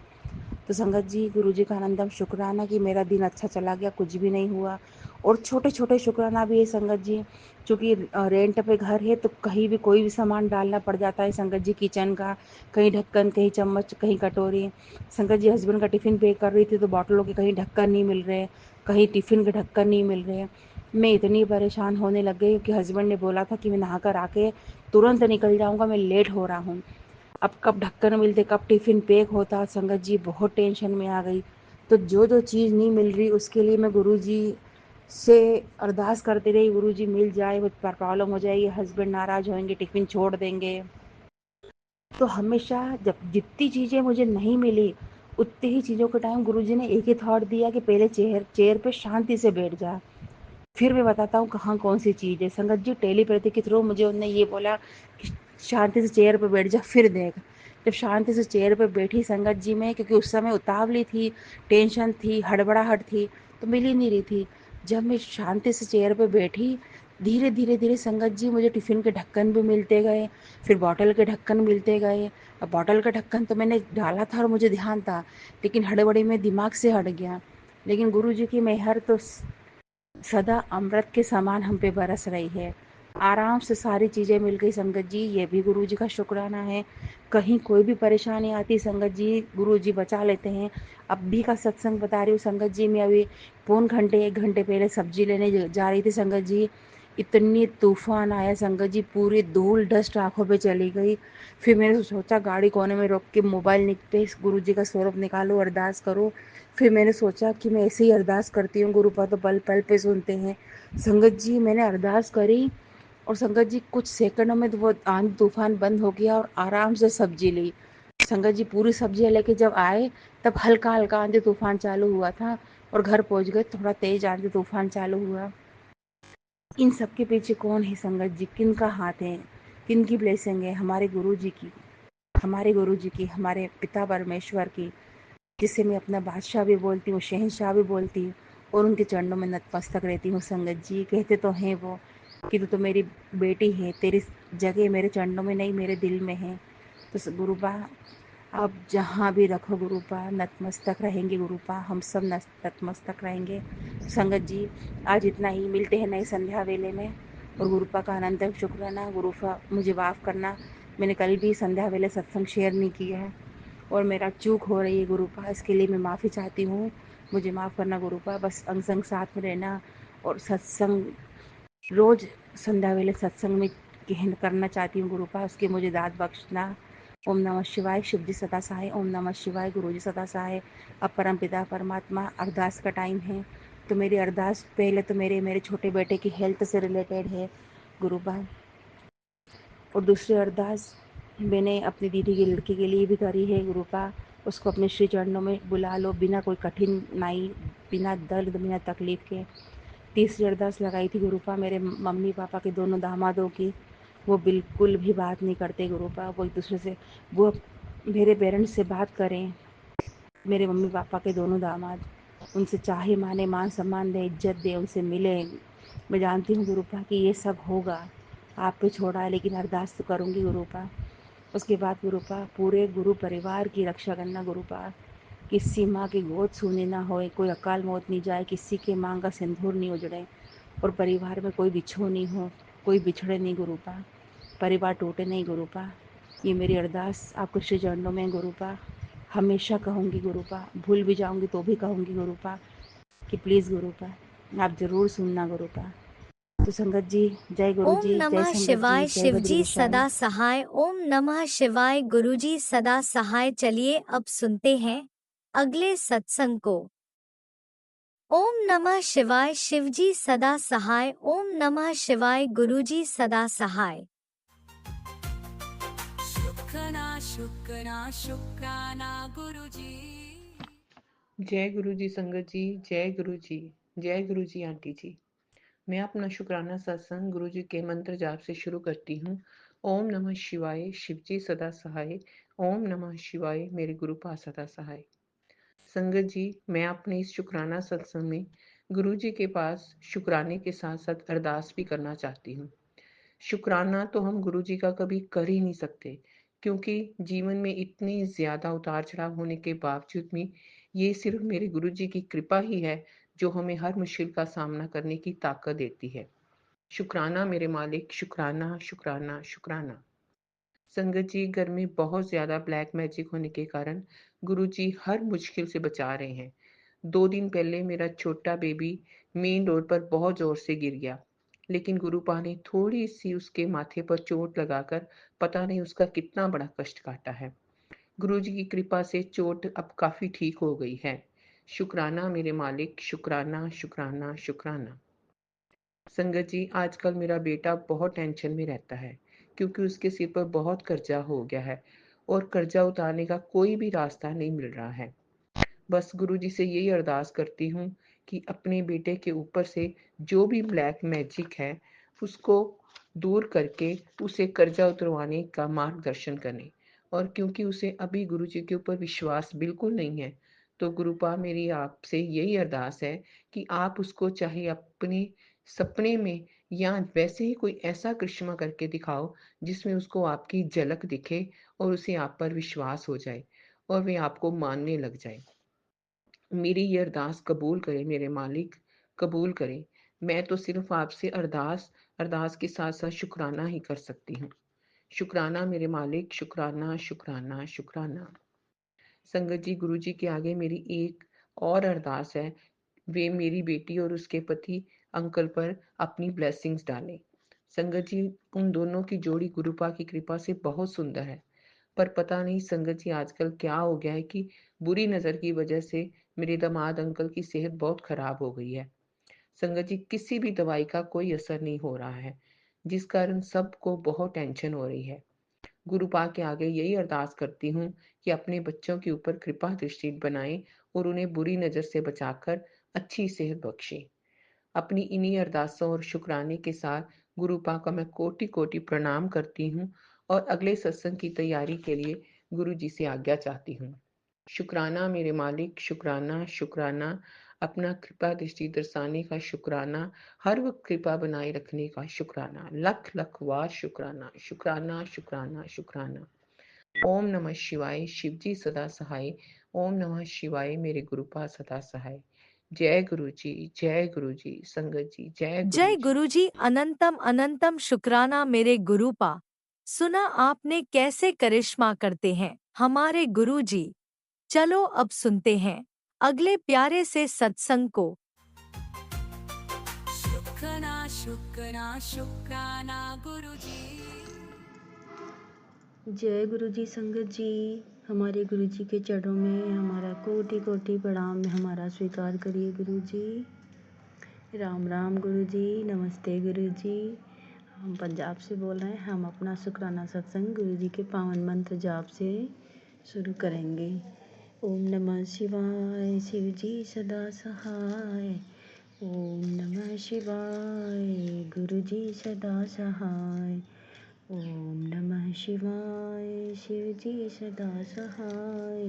तो संगत जी गुरुजी का आनंदम शुक्राना कि मेरा दिन अच्छा चला गया, कुछ भी नहीं हुआ। और छोटे छोटे शुक्राना भी है संगत जी, चूँकि रेंट पे घर है, तो कहीं भी कोई भी सामान डालना पड़ जाता है संगत जी, किचन का, कहीं ढक्कन, कहीं चम्मच, कहीं कटोरी। संगत जी हस्बैंड का टिफ़िन पैक कर रही थी, तो बॉटलों के कहीं ढक्कन नहीं मिल रहे, कहीं टिफ़िन के ढक्कन नहीं मिल रहे। मैं इतनी परेशान होने लग गई कि हस्बैंड ने बोला था कि मैं नहा कर आके तुरंत निकल जाऊँगा, मैं लेट हो रहा हूँ। अब कब ढक्कन मिलते, कब टिफ़िन पैक होता, संगत जी बहुत टेंशन में आ गई। तो जो चीज़ नहीं मिल रही उसके लिए मैं गुरुजी से अरदास करती रही, गुरुजी मिल जाए, वो प्रॉब्लम हो जाएगी, हस्बैंड नाराज़ होंगे, टिफ़िन छोड़ देंगे। तो हमेशा जब जितनी चीज़ें मुझे नहीं मिली, उतनी ही चीज़ों के टाइम गुरुजी ने एक ही थॉट दिया कि पहले चेयर चेयर पे शांति से बैठ जा, फिर मैं बताता हूँ कहाँ कौन सी चीज़ है। संगत जी टेलीपैथी के थ्रू मुझे उन्होंने ये बोला कि शांति से चेयर पे बैठ जा, फिर देख। जब शांति से चेयर पे बैठी संगत जी में, क्योंकि उस समय उतावली थी, टेंशन थी, हड़बड़ाहट थी, तो मिल ही नहीं रही थी। जब मैं शांति से चेयर पे बैठी, धीरे धीरे धीरे संगत जी मुझे टिफ़िन के ढक्कन भी मिलते गए, फिर बॉटल के ढक्कन मिलते गए। अब बॉटल का ढक्कन तो मैंने डाला था और मुझे ध्यान था, लेकिन हड़बड़ी में दिमाग से हट गया। लेकिन गुरु जी की मेहर तो सदा अमृत के समान हम पे बरस रही है। आराम से सारी चीज़ें मिल गई संगत जी, ये भी गुरु जी का शुक्राना है। कहीं कोई भी परेशानी आती संगत जी, गुरु जी बचा लेते हैं। अब भी का सत्संग बता रही हूँ संगत जी, मैं अभी पौन घंटे 1 घंटे पहले सब्जी लेने जा रही थी संगत जी, इतनी तूफान आया संगत जी, पूरी धूल डस्ट आँखों पे चली गई। फिर मैंने सोचा गाड़ी कोने में रोक के मोबाइल पे गुरु जी का स्वरूप निकालो, अरदास करो। फिर मैंने सोचा कि मैं ऐसे ही अरदास करती हूँ, गुरु तो पल पल पे सुनते हैं। संगत जी मैंने अरदास करी, और संगत जी कुछ सेकंडों में तो वो आंधी तूफान बंद हो गया, और आराम से सब्जी ली। संगत जी पूरी सब्जियाँ लेके जब आए, तब हल्का हल्का आंधी तूफान चालू हुआ था, और घर पहुँच गए, थोड़ा तेज आंधी तूफान चालू हुआ। इन सब के पीछे कौन है संगत जी, किन का हाथ है, किन की ब्लेसिंग है? हमारे गुरु जी की, हमारे गुरु जी की, हमारे पिता परमेश्वर की, जिसे मैं अपना बादशाह भी बोलती हूँ, शहंशाह भी बोलती हूँ, और उनके चरणों में नतमस्तक रहती हूँ संगत जी। कहते तो हैं वो कि तू तो मेरी बेटी है, तेरी जगह मेरे चरणों में नहीं, मेरे दिल में है। तो गुरुबा आप जहाँ भी रखो गुरुपा, नतमस्तक रहेंगे गुरुपा, हम सब नतमस्तक रहेंगे। संगत जी, आज इतना ही, मिलते हैं नई संध्या वेले में। और गुरुपा का अनंत शुक्राना। गुरुपा मुझे माफ़ करना, मैंने कल भी संध्या वेले सत्संग शेयर नहीं किया है और मेरा चूक हो रही है गुरुपा, इसके लिए मैं माफ़ी चाहती हूँ। मुझे माफ़ करना गुरुपा। बस अंग संग साथ में रहना और सत्संग रोज़ संध्या वेले सत्संग में करना चाहती हूँ गुरुपा, उसकी मुझे दाद बख्शना। ओम नमः शिवाय। शिव जी सदा सहाय। ओम नमः शिवाय। गुरु जी सदा सहाय। अब परम पिता परमात्मा, अरदास का टाइम है। तो मेरी अरदास पहले तो मेरे छोटे बेटे की हेल्थ से रिलेटेड है गुरुपा, और दूसरी अरदास मैंने अपनी दीदी की लड़की के लिए भी करी है गुरुपा। उसको अपने श्री चरणों में बुला लो, बिना कोई कठिनाई, बिना दर्द, बिना तकलीफ के। तीसरी अरदास लगाई थी गुरुपा मेरे मम्मी पापा के दोनों दामादों की। वो बिल्कुल भी बात नहीं करते गुरुपा, वो एक दूसरे से, वो मेरे पेरेंट्स से बात करें, मेरे मम्मी पापा के दोनों दामाद, उनसे चाहे माने, मान सम्मान दें, इज्जत दें, उनसे मिलें। मैं जानती हूँ गुरुपा कि ये सब होगा, आप पे छोड़ा है, लेकिन अरदास तो करूँगी गुरुपा। उसके बाद गुरुपा पूरे गुरु परिवार की रक्षा करना गुरुपा, किसी माँ की गोद सूनी ना होए, कोई अकाल मौत नहीं जाए, किसी के मांग का सिंदूर नहीं उजड़े, और परिवार में कोई बिछो नहीं हो, कोई बिछड़े नहीं गुरुपा, परिवार टूटे नहीं गुरुपा। ये मेरी अरदास आपके श्री चरणों में गुरुपा। हमेशा कहूँगी गुरुपा, भूल भी जाऊँगी तो भी कहूँगी गुरुपा कि प्लीज़ गुरुपा आप ज़रूर सुनना गुरुपा। तो संगत जी, जय गुरु ओम जी, जय नमः संगत जी, शिवाय। जय बद्री शिवजी विशाल। सदा सहाय। ओम नमः शिवाय। गुरुजी सदा सहाय। चलिए अब सुनते हैं अगले सत्संग को। ओम नमः शिवाय। शिवजी सदा सहाय। ओम नमः शिवाय। गुरुजी सदा सहाय। शुक्राना शुक्राना शुक्राना गुरुजी। जय गुरु जी संगत जी, जय गुरु जी, जय गुरु जी आंटी जी। मैं अपना शुक्राना सत्संग गुरु जी के मंत्र जाप से शुरू करती हूँ। ओम नमः शिवाय, शिव जी सदा सहाय। ओम नमः शिवाय, मेरे गुरु पास सदा सहाय। संगत जी, मैं अपने इस शुक्राना सत्संग में गुरु जी के पास शुक्राने के साथ साथ अरदास भी करना चाहती हूँ। शुक्राना तो हम गुरु जी का कभी कर ही नहीं सकते, क्योंकि जीवन में इतने ज्यादा उतार चढ़ाव होने के बावजूद भी ये सिर्फ मेरे गुरु जी की कृपा ही है जो हमें हर मुश्किल का सामना करने की ताकत देती है। शुक्राना मेरे मालिक, शुक्राना शुक्राना शुक्राना। संगत जी, घर में बहुत ज्यादा ब्लैक मैजिक होने के कारण गुरु जी हर मुश्किल से बचा रहे हैं। 2 दिन पहले मेरा छोटा बेबी मेन रोड पर बहुत जोर से गिर गया, लेकिन गुरुपा ने थोड़ी सी उसके माथे पर चोट लगाकर पता नहीं उसका कितना बड़ा कष्ट काटा है। गुरु जी की कृपा से चोट अब काफी ठीक हो गई है। शुक्राना मेरे मालिक, शुक्राना शुक्राना शुक्राना। संगत जी, आजकल मेरा बेटा बहुत टेंशन में रहता है, क्योंकि उसके सिर पर बहुत कर्जा हो गया है और कर्जा उतारने का कोई भी रास्ता नहीं मिल रहा है। बस गुरुजी से यही अरदास करती हूँ कि अपने बेटे के ऊपर से जो भी ब्लैक मैजिक है उसको दूर करके उसे कर्जा उतरवाने का मार्गदर्शन करें। और क्योंकि उसे अभी गुरुजी के ऊपर विश्वास बिल्कुल नहीं है, तो गुरुपा मेरी आपसे यही अरदास है कि आप उसको चाहे अपने सपने में या वैसे ही कोई ऐसा करिश्मा करके दिखाओ जिसमें उसको आपकी झलक दिखे और उसे आप पर विश्वास हो जाए और वे आपको मानने लग जाए। मेरी ये अरदास कबूल करें मेरे मालिक, कबूल करें। मैं तो सिर्फ आपसे अरदास अरदास के साथ साथ शुक्राना ही कर सकती हूँ। शुक्राना मेरे मालिक, शुक्राना शुक्राना शुक्राना। संगत जी, गुरु जी के आगे मेरी एक और अरदास है। वे मेरी बेटी और उसके पति अंकल पर अपनी ब्लेसिंग्स डालें। संगत जी, उन दोनों की जोड़ी गुरुपा की कृपा से बहुत सुंदर है, पर पता नहीं संगत जी आजकल क्या हो गया है कि बुरी नजर की वजह से मेरे दामाद अंकल की सेहत बहुत खराब हो गई है। संगत जी, किसी भी दवाई का कोई असर नहीं हो रहा है, जिस कारण सबको बहुत टेंशन हो रही है। गुरुपा के आगे यही अरदास करती हूँ कि अपने बच्चों के ऊपर कृपा दृष्टि बनाएं और उन्हें बुरी नजर से बचाकर अच्छी सेहत बख्शे। अपनी इन्हीं अरदासों और शुक्राने के साथ गुरुपा का मैं कोटि कोटि प्रणाम करती हूँ और अगले सत्संग की तैयारी के लिए गुरु जी से आज्ञा चाहती हूँ। शुक्राना मेरे मालिक, शुक्राना शुक्राना। अपना कृपा दृष्टि दर्शाने का शुक्राना, हर वक्त कृपा बनाए रखने का शुक्राना, लख लख वार शुक्राना, शुक्राना शुक्राना शुक्राना। ओम नमः शिवाय शिवजी सदा सहाय। ओम नमः शिवाय मेरे गुरुपा सदा सहाय। जय गुरु जी संगत जी जय गुरु जय जी। गुरुजी अनंतम अनंतम शुक्राना मेरे गुरुपा। सुना आपने कैसे करिश्मा करते हैं हमारे गुरुजी। चलो अब सुनते हैं अगले प्यारे से सत्संग को। शुक्राना शुक्राना शुक्राना गुरुजी। जय गुरु जी संगत जी। हमारे गुरु जी के चरणों में हमारा कोटि कोटि प्रणाम हमारा स्वीकार करिए गुरु जी। राम राम गुरु जी, नमस्ते गुरु जी। हम पंजाब से बोल रहे हैं। हम अपना शुक्राना सत्संग गुरु जी के पावन मंत्र जाप से शुरू करेंगे। ओम नमः शिवाय शिव जी सदा सहाय। ओम नमः शिवाय गुरु जी सदा सहाय। ओम नमः शिवाय शिव जी सदा सहाय।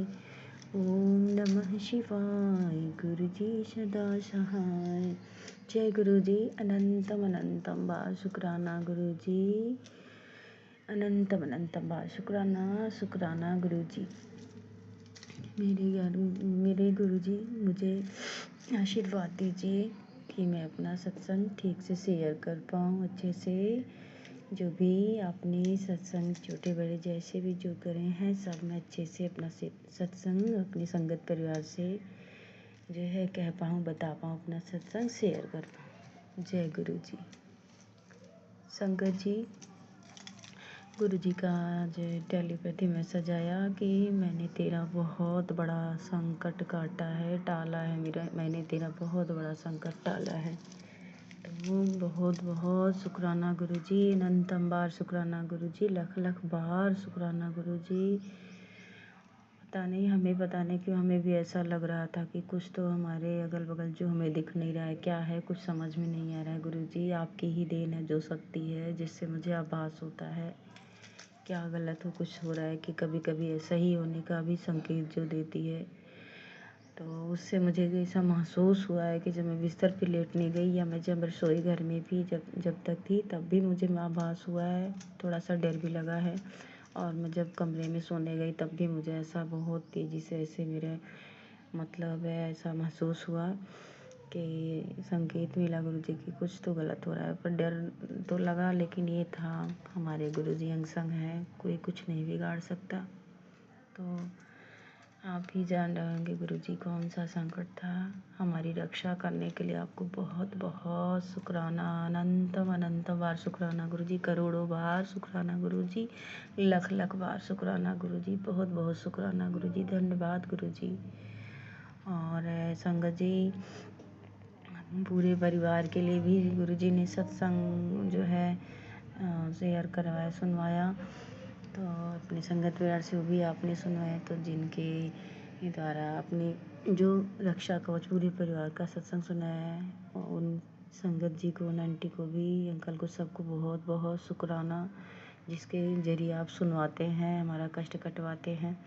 ओम नमः शिवाय गुरु जी सदा सहाय। जय गुरु जी अनंतम अनंतम बार शुक्राना गुरु जी। अनंतम अनंतम बार शुक्राना शुक्राना गुरु जी। मेरे गुरु जी मुझे आशीर्वाद दीजिए कि मैं अपना सत्संग ठीक से शेयर कर पाऊँ अच्छे से। जो भी आपने सत्संग छोटे बड़े जैसे भी जो करे हैं सब मैं अच्छे से अपना सत्संग अपनी संगत परिवार से जो है कह पाऊँ बता पाऊँ अपना सत्संग शेयर कर पाऊँ। जय गुरु जी। संगत जी गुरु जी का आज टेलीपैथी मैसेज आया कि मैंने तेरा बहुत बड़ा संकट काटा है टाला है मैंने तेरा बहुत बड़ा संकट टाला है। तो बहुत बहुत शुक्राना गुरु जी। अनंतम बार शुक्राना गुरु जी। लख लख बार शुक्राना गुरु जी। पता नहीं क्यों हमें भी ऐसा लग रहा था कि कुछ तो हमारे अगल बगल जो हमें दिख नहीं रहा है क्या है कुछ समझ में नहीं आ रहा है। गुरु जी आपकी ही देन है जो शक्ति है जिससे मुझे आभास होता है क्या गलत हो कुछ हो रहा है कि कभी कभी ऐसा ही होने का भी संकेत जो देती है। तो उससे मुझे ऐसा महसूस हुआ है कि जब मैं बिस्तर पे लेटने गई या मैं जब रसोई घर में भी जब तक थी तब भी मुझे आभास हुआ है। थोड़ा सा डर भी लगा है। और मैं जब कमरे में सोने गई तब भी मुझे ऐसा बहुत तेज़ी से ऐसे मेरे मतलब है ऐसा महसूस हुआ कि संकेत मिला गुरु जी की कुछ तो गलत हो रहा है। पर डर तो लगा लेकिन ये था हमारे गुरु जी अंग संग हैं कोई कुछ नहीं बिगाड़ सकता। तो आप ही जान रहे होंगे गुरु जी कौन सा संकट था। हमारी रक्षा करने के लिए आपको बहुत बहुत शुक्राना। अनंतम अनंतम बार शुक्राना गुरु जी। करोड़ों बार शुक्राना गुरु जी। लख लख बार शुक्राना गुरु जी। बहुत बहुत शुक्राना गुरु जी। धन्यवाद गुरु जी। और संगत जी पूरे परिवार के लिए भी गुरु जी ने सत्संग जो है शेयर करवाया सुनवाया। तो अपनी संगत परिवार से वो भी आपने सुनवाया। तो जिनके द्वारा अपनी जो रक्षा कवच पूरे परिवार का सत्संग सुनाया है उन संगत जी को उन आंटी को भी अंकल को सबको बहुत बहुत शुक्राना जिसके जरिए आप सुनवाते हैं हमारा कष्ट कटवाते हैं।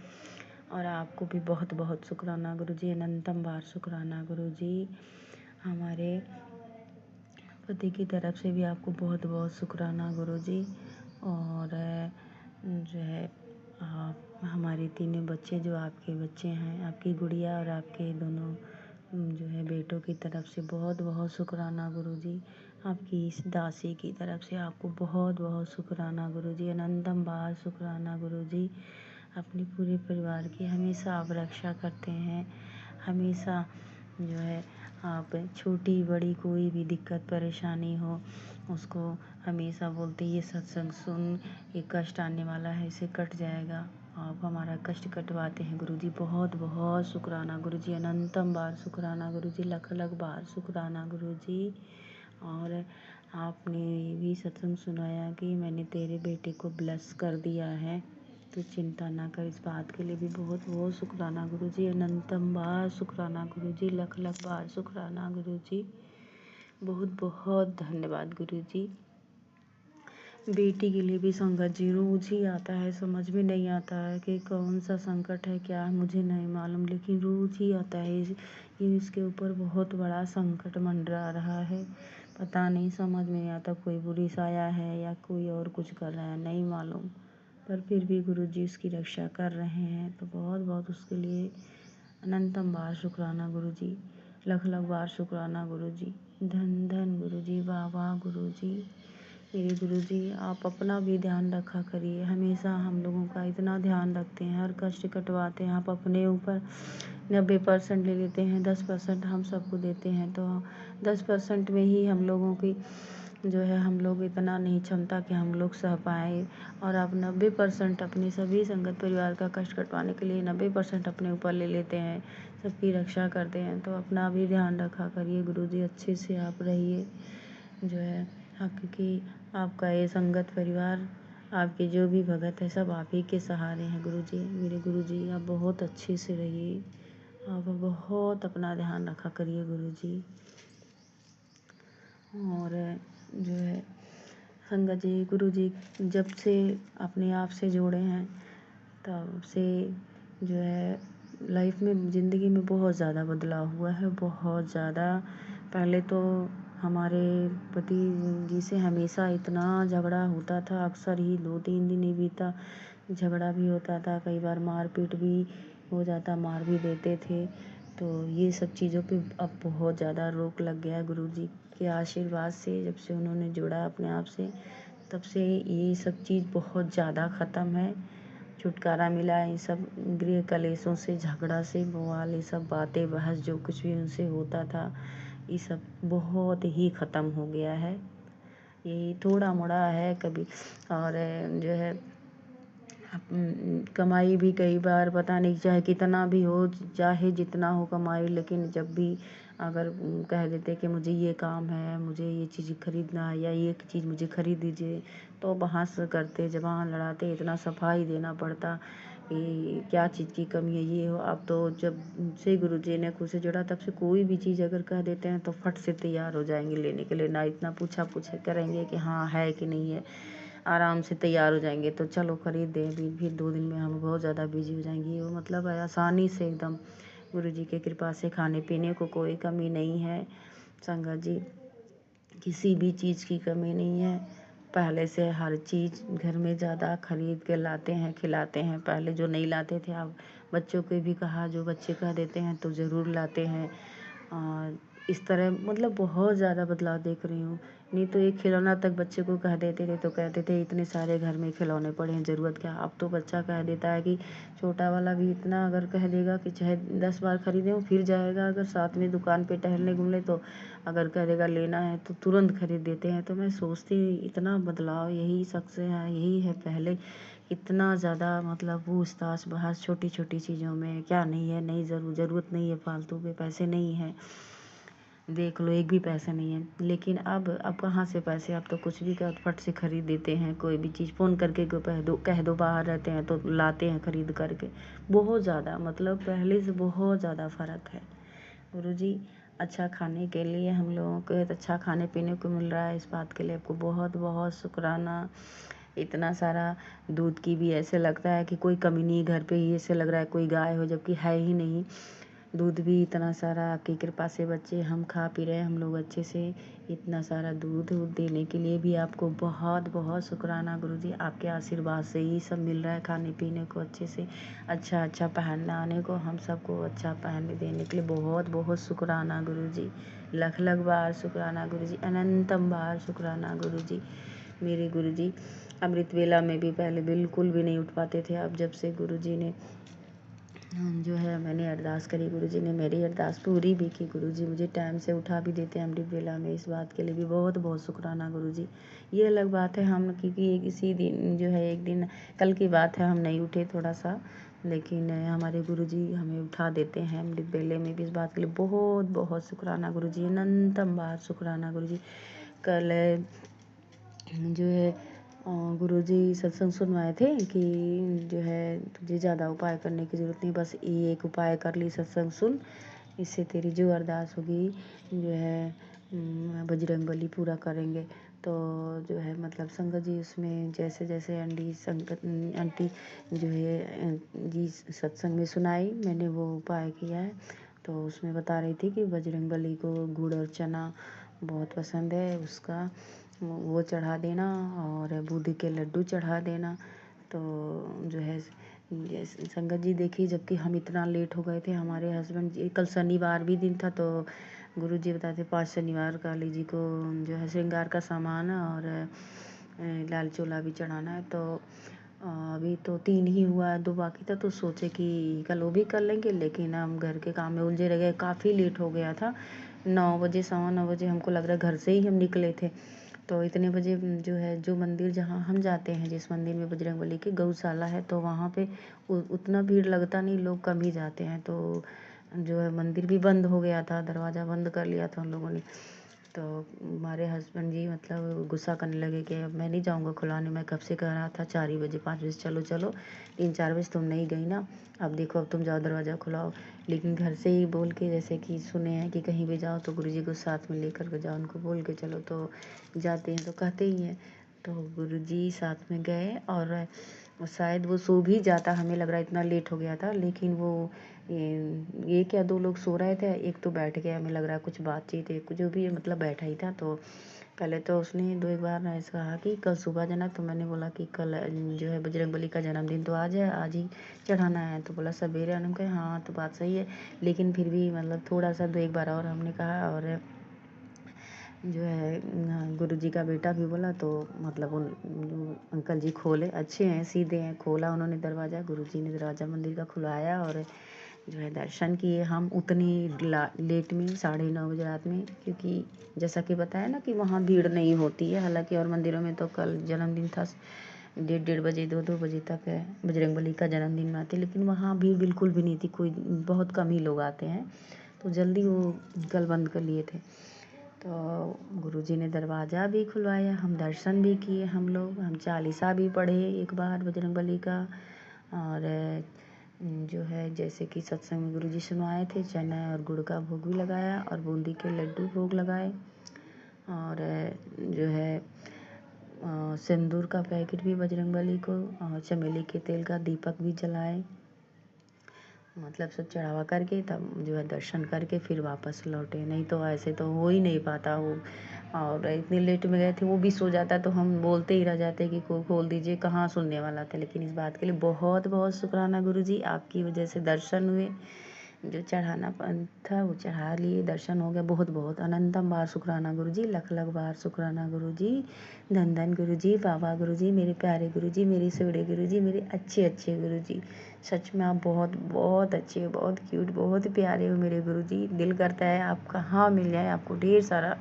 और आपको भी बहुत बहुत शुक्राना गुरु जी। अनंतम बार शुक्राना गुरु जी। हमारे पति की तरफ से भी आपको बहुत बहुत शुक्राना गुरु जी। और जो है हमारे तीनों बच्चे जो आपके बच्चे हैं आपकी गुड़िया और आपके दोनों जो है बेटों की तरफ से बहुत बहुत शुक्राना गुरु जी। आपकी इस दासी की तरफ से आपको बहुत बहुत शुक्राना गुरु जी। अनंतम बार शुक्राना गुरु जी। अपने पूरे परिवार की हमेशा आप रक्षा करते हैं। हमेशा जो है आप छोटी बड़ी कोई भी दिक्कत परेशानी हो उसको हमेशा बोलते ये सत्संग सुन ये कष्ट आने वाला है इसे कट जाएगा। आप हमारा कष्ट कटवाते हैं गुरु जी। बहुत बहुत शुक्राना गुरु जी। अनंतम बार शुक्राना गुरु जी। लख लख बार शुक्राना गुरु जी। और आपने भी सत्संग सुनाया कि मैंने तेरे बेटे को ब्लेस कर दिया है तो चिंता ना कर। इस बात के लिए भी बहुत बहुत शुक्राना गुरु जी। अनंतम बार शुक्राना गुरु जी। लख लख बार शुक्राना गुरु जी। बहुत बहुत धन्यवाद गुरु जी। बेटी के लिए भी संकट जी रोज ही आता है समझ में नहीं आता है कि कौन सा संकट है क्या है मुझे नहीं मालूम लेकिन रोज ही आता है। ये इसके ऊपर बहुत बड़ा संकट मंडरा रहा है। पता नहीं समझ में नहीं आता कोई बुरी साया है या कोई और कुछ कर रहा है नहीं मालूम। पर फिर भी गुरुजी उसकी रक्षा कर रहे हैं, तो बहुत बहुत उसके लिए अनंतम बार शुक्राना गुरुजी, लख लख बार शुक्राना गुरुजी। धन धन गुरुजी, वाह वाह गुरुजी। मेरे गुरुजी आप अपना भी ध्यान रखा करिए, हमेशा हम लोगों का इतना ध्यान रखते हैं, हर कष्ट कटवाते हैं। आप अपने ऊपर 90% ले लेते हैं, 10% हम सबको देते हैं, तो 10% में ही हम लोगों की जो है, हम लोग इतना नहीं क्षमता कि हम लोग सह पाएँ, और आप 90% अपने सभी संगत परिवार का कष्ट कटवाने के लिए 90% अपने ऊपर ले लेते हैं, सबकी रक्षा करते हैं। तो अपना भी ध्यान रखा करिए गुरुजी, अच्छे से आप रहिए जो है, क्योंकि आपका ये संगत परिवार, आपके जो भी भगत है, सब आप ही के सहारे हैं गुरुजी। मेरे गुरुजी आप बहुत अच्छे से रहिए, आप बहुत अपना ध्यान रखा करिए गुरुजी। और जो है संगत जी, गुरुजी जब से अपने आप से जोड़े हैं तब से जो है लाइफ में, ज़िंदगी में बहुत ज़्यादा बदलाव हुआ है, बहुत ज़्यादा। पहले तो हमारे पति जी से हमेशा इतना झगड़ा होता था, अक्सर ही 2-3 दिन नहीं बीता, झगड़ा भी होता था, कई बार मारपीट भी हो जाता, मार भी देते थे। तो ये सब चीज़ों पे अब बहुत ज़्यादा रोक लग गया है गुरुजी के आशीर्वाद से। जब से उन्होंने जुड़ा अपने आप से, तब से ये सब चीज़ बहुत ज़्यादा ख़त्म है, छुटकारा मिला है इन सब गृह कलेशों से, झगड़ा से, बवाल, ये सब बातें बहस जो कुछ भी उनसे होता था, ये सब बहुत ही ख़त्म हो गया है। यही थोड़ा मोड़ा है कभी, और जो है कमाई भी कई बार पता नहीं, चाहे कितना भी हो, चाहे जितना हो कमाई, लेकिन जब भी अगर कह देते कि मुझे ये काम है, मुझे ये चीज़ खरीदना है, या ये चीज़ मुझे खरीद दीजिए, तो बहस करते, ज़बान लड़ाते, इतना सफाई देना पड़ता कि क्या चीज़ की कमी है, ये हो। अब तो जब से गुरुजी ने खुद से जोड़ा, तब से कोई भी चीज़ अगर कह देते हैं तो फट से तैयार हो जाएंगे लेने के लिए, ना इतना पूछा करेंगे कि हाँ है कि नहीं है, आराम से तैयार हो जाएंगे, तो चलो खरीद दें। फिर 2 दिन में हम बहुत ज़्यादा बिजी हो जाएंगी, वो मतलब आसानी से एकदम गुरुजी की कृपा से खाने पीने को कोई कमी नहीं है संगत जी, किसी भी चीज़ की कमी नहीं है। पहले से हर चीज़ घर में ज़्यादा खरीद के लाते हैं, खिलाते हैं। पहले जो नहीं लाते थे, अब बच्चों को भी कहा, जो बच्चे कह देते हैं तो ज़रूर लाते हैं। और इस तरह मतलब बहुत ज़्यादा बदलाव देख रही हूँ। नहीं तो एक खिलौना तक बच्चे को कह देते थे तो कहते थे इतने सारे घर में खिलौने पड़े हैं, ज़रूरत क्या। अब तो बच्चा कह देता है कि छोटा वाला भी इतना अगर कह देगा कि चाहे 10 बार खरीदे, वो फिर जाएगा, अगर साथ में दुकान पे टहलने घूमने, तो अगर कह देगा लेना है तो तुरंत खरीद देते हैं। तो मैं सोचती इतना बदलाव यही सबसे है, यही है। पहले इतना ज़्यादा मतलब पूछताछ बहस छोटी छोटी चीज़ों में, क्या नहीं है, नहीं ज़रूरत नहीं है, फालतू के पैसे नहीं है, देख लो एक भी पैसा नहीं है। लेकिन अब कहाँ से पैसे, अब तो कुछ भी कर फट से खरीद देते हैं। कोई भी चीज़ फ़ोन करके कह दो बाहर रहते हैं तो लाते हैं खरीद करके। बहुत ज़्यादा मतलब पहले से बहुत ज़्यादा फ़र्क है गुरुजी। अच्छा खाने के लिए हम लोगों को अच्छा खाने पीने को मिल रहा है, इस बात के लिए आपको बहुत बहुत शुक्राना। इतना सारा दूध की भी ऐसे लगता है कि कोई कमी नहीं है घर पे ही, ऐसे लग रहा है कोई गाय हो, जबकि है ही नहीं। दूध भी इतना सारा आपकी कृपा से बच्चे हम खा पी रहे हैं, हम लोग अच्छे से। इतना सारा दूध देने के लिए भी आपको बहुत बहुत शुक्राना गुरुजी। आपके आशीर्वाद से ही सब मिल रहा है, खाने पीने को अच्छे से, अच्छा अच्छा पहनने को, हम सबको अच्छा पहनने देने के लिए बहुत बहुत शुक्राना गुरुजी। लख लख बार शुक्राना गुरुजी, अनंतम बार शुक्राना गुरुजी। मेरे गुरुजी अमृत वेला में भी पहले बिल्कुल भी नहीं उठ पाते थे। अब जब से गुरुजी ने जो है मैंने अरदास करी, गुरुजी ने मेरी अरदास पूरी भी की। गुरुजी मुझे टाइम से उठा भी देते हैं अमृत वेला में, इस बात के लिए भी बहुत बहुत शुक्राना गुरुजी। ये अलग बात है हम, क्योंकि किसी दिन जो है, एक दिन कल की बात है, हम नहीं उठे थोड़ा सा, लेकिन हमारे गुरुजी हमें उठा देते हैं अमृत वेले में भी, इस बात के लिए बहुत बहुत शुक्राना गुरुजी, अनंतम बार शुक्राना गुरुजी। कल जो है गुरुजी सत्संग सुनवाए थे कि जो है तुझे ज़्यादा उपाय करने की ज़रूरत नहीं, बस ये एक उपाय कर ली, सत्संग सुन, इससे तेरी जो अरदास होगी जो है बजरंगबली पूरा करेंगे। तो जो है मतलब संगत जी उसमें जैसे जैसे आंटी जो है जी सत्संग में सुनाई, मैंने वो उपाय किया है। तो उसमें बता रही थी कि बजरंगबली को गुड़ और चना बहुत पसंद है, उसका वो चढ़ा देना और दूध के लड्डू चढ़ा देना। तो जो है संगत जी देखिए, जबकि हम इतना लेट हो गए थे, हमारे हस्बैंड जी, कल शनिवार भी दिन था, तो गुरु जी बताते 5 शनिवार काली जी को जो है श्रृंगार का सामान और लाल चोला भी चढ़ाना है। तो अभी तो 3 ही हुआ है, 2 बाकी था, तो सोचे कि कल वो भी कर लेंगे, लेकिन हम घर के काम में उलझे रह गए, काफ़ी लेट हो गया था। 9 बजे 9:15 बजे हमको लग रहा है घर से ही हम निकले थे। तो इतने बजे जो है, जो मंदिर जहाँ हम जाते हैं, जिस मंदिर में बजरंगबली की गौशाला है, तो वहाँ पे उतना भीड़ लगता नहीं, लोग कम ही जाते हैं। तो जो है मंदिर भी बंद हो गया था, दरवाज़ा बंद कर लिया था उन लोगों ने। तो हमारे हस्बैंड जी मतलब गुस्सा करने लगे कि अब मैं नहीं जाऊँगा खुलाने, मैं कब से कह रहा था 4 ही बजे 5 बजे चलो चलो, 3-4 बजे तुम नहीं गई ना, अब देखो अब तुम जाओ दरवाज़ा खुलाओ। लेकिन घर से ही बोल के, जैसे कि सुने हैं कि कहीं भी जाओ तो गुरुजी को साथ में लेकर के जाओ, उनको बोल के चलो, तो जाते हैं तो कहते ही हैं। तो गुरुजी साथ में गए और शायद वो सो भी जाता, हमें लग रहा है इतना लेट हो गया था, लेकिन वो एक या 2 लोग सो रहे थे, एक तो बैठ गया, हमें लग रहा है कुछ बातचीत है, कुछ जो भी है, मतलब बैठा ही था। तो पहले तो उसने 2 एक बार ऐसा कहा कि कल सुबह जाना, तो मैंने बोला कि कल जो है बजरंगबली का जन्मदिन तो आज है, आज ही चढ़ाना है। तो बोला सवेरे आने को, हाँ तो बात सही है, लेकिन फिर भी मतलब थोड़ा सा 2 एक बार और हमने कहा। और जो है गुरुजी का बेटा भी बोला, तो मतलब उन अंकल जी खोले, अच्छे हैं, सीधे हैं, खोला उन्होंने दरवाज़ा, गुरुजी ने दरवाज़ा मंदिर का खुलवाया और जो है दर्शन किए। हम उतनी लेट में 9:30 बजे रात में, क्योंकि जैसा कि बताया ना कि वहाँ भीड़ नहीं होती है, हालांकि और मंदिरों में तो कल जन्मदिन था, 1:30 बजे 2-2 बजे तक है बजरंगबली का जन्मदिन मनाते, लेकिन वहाँ भीड़ बिल्कुल भी नहीं थी, कोई बहुत कम ही लोग आते हैं, तो जल्दी वो कल बंद कर लिए थे। तो गुरुजी ने दरवाज़ा भी खुलवाया, हम दर्शन भी किए, हम चालीसा भी पढ़े एक बार बजरंगबली का। और जो है जैसे कि सत्संग में गुरुजी सुनाए थे, चना और गुड़ का भोग भी लगाया और बूंदी के लड्डू भोग लगाए। और जो है सिंदूर का पैकेट भी बजरंगबली को, और चमेली के तेल का दीपक भी जलाए, मतलब सब चढ़ावा करके तब जो है दर्शन करके फिर वापस लौटे। नहीं तो ऐसे तो हो ही नहीं पाता वो, और इतने लेट में गए थे, वो भी सो जाता तो हम बोलते ही रह जाते कि खोल दीजिए, कहाँ सुनने वाला था। लेकिन इस बात के लिए बहुत बहुत शुक्राना गुरुजी, आपकी वजह से दर्शन हुए, जो चढ़ाना था वो चढ़ा लिए, दर्शन हो गया। बहुत बहुत अनंतम बार शुक्राना गुरुजी, लख लख बार शुक्राना गुरुजी, धन धन गुरुजी, बाबा गुरुजी, मेरे प्यारे गुरुजी, मेरे सोड़े गुरुजी, मेरे अच्छे अच्छे गुरुजी। सच में आप बहुत बहुत अच्छे हो, बहुत क्यूट, बहुत प्यारे हो मेरे गुरुजी। दिल करता है आप कहाँ मिल जाए, आपको ढेर सारा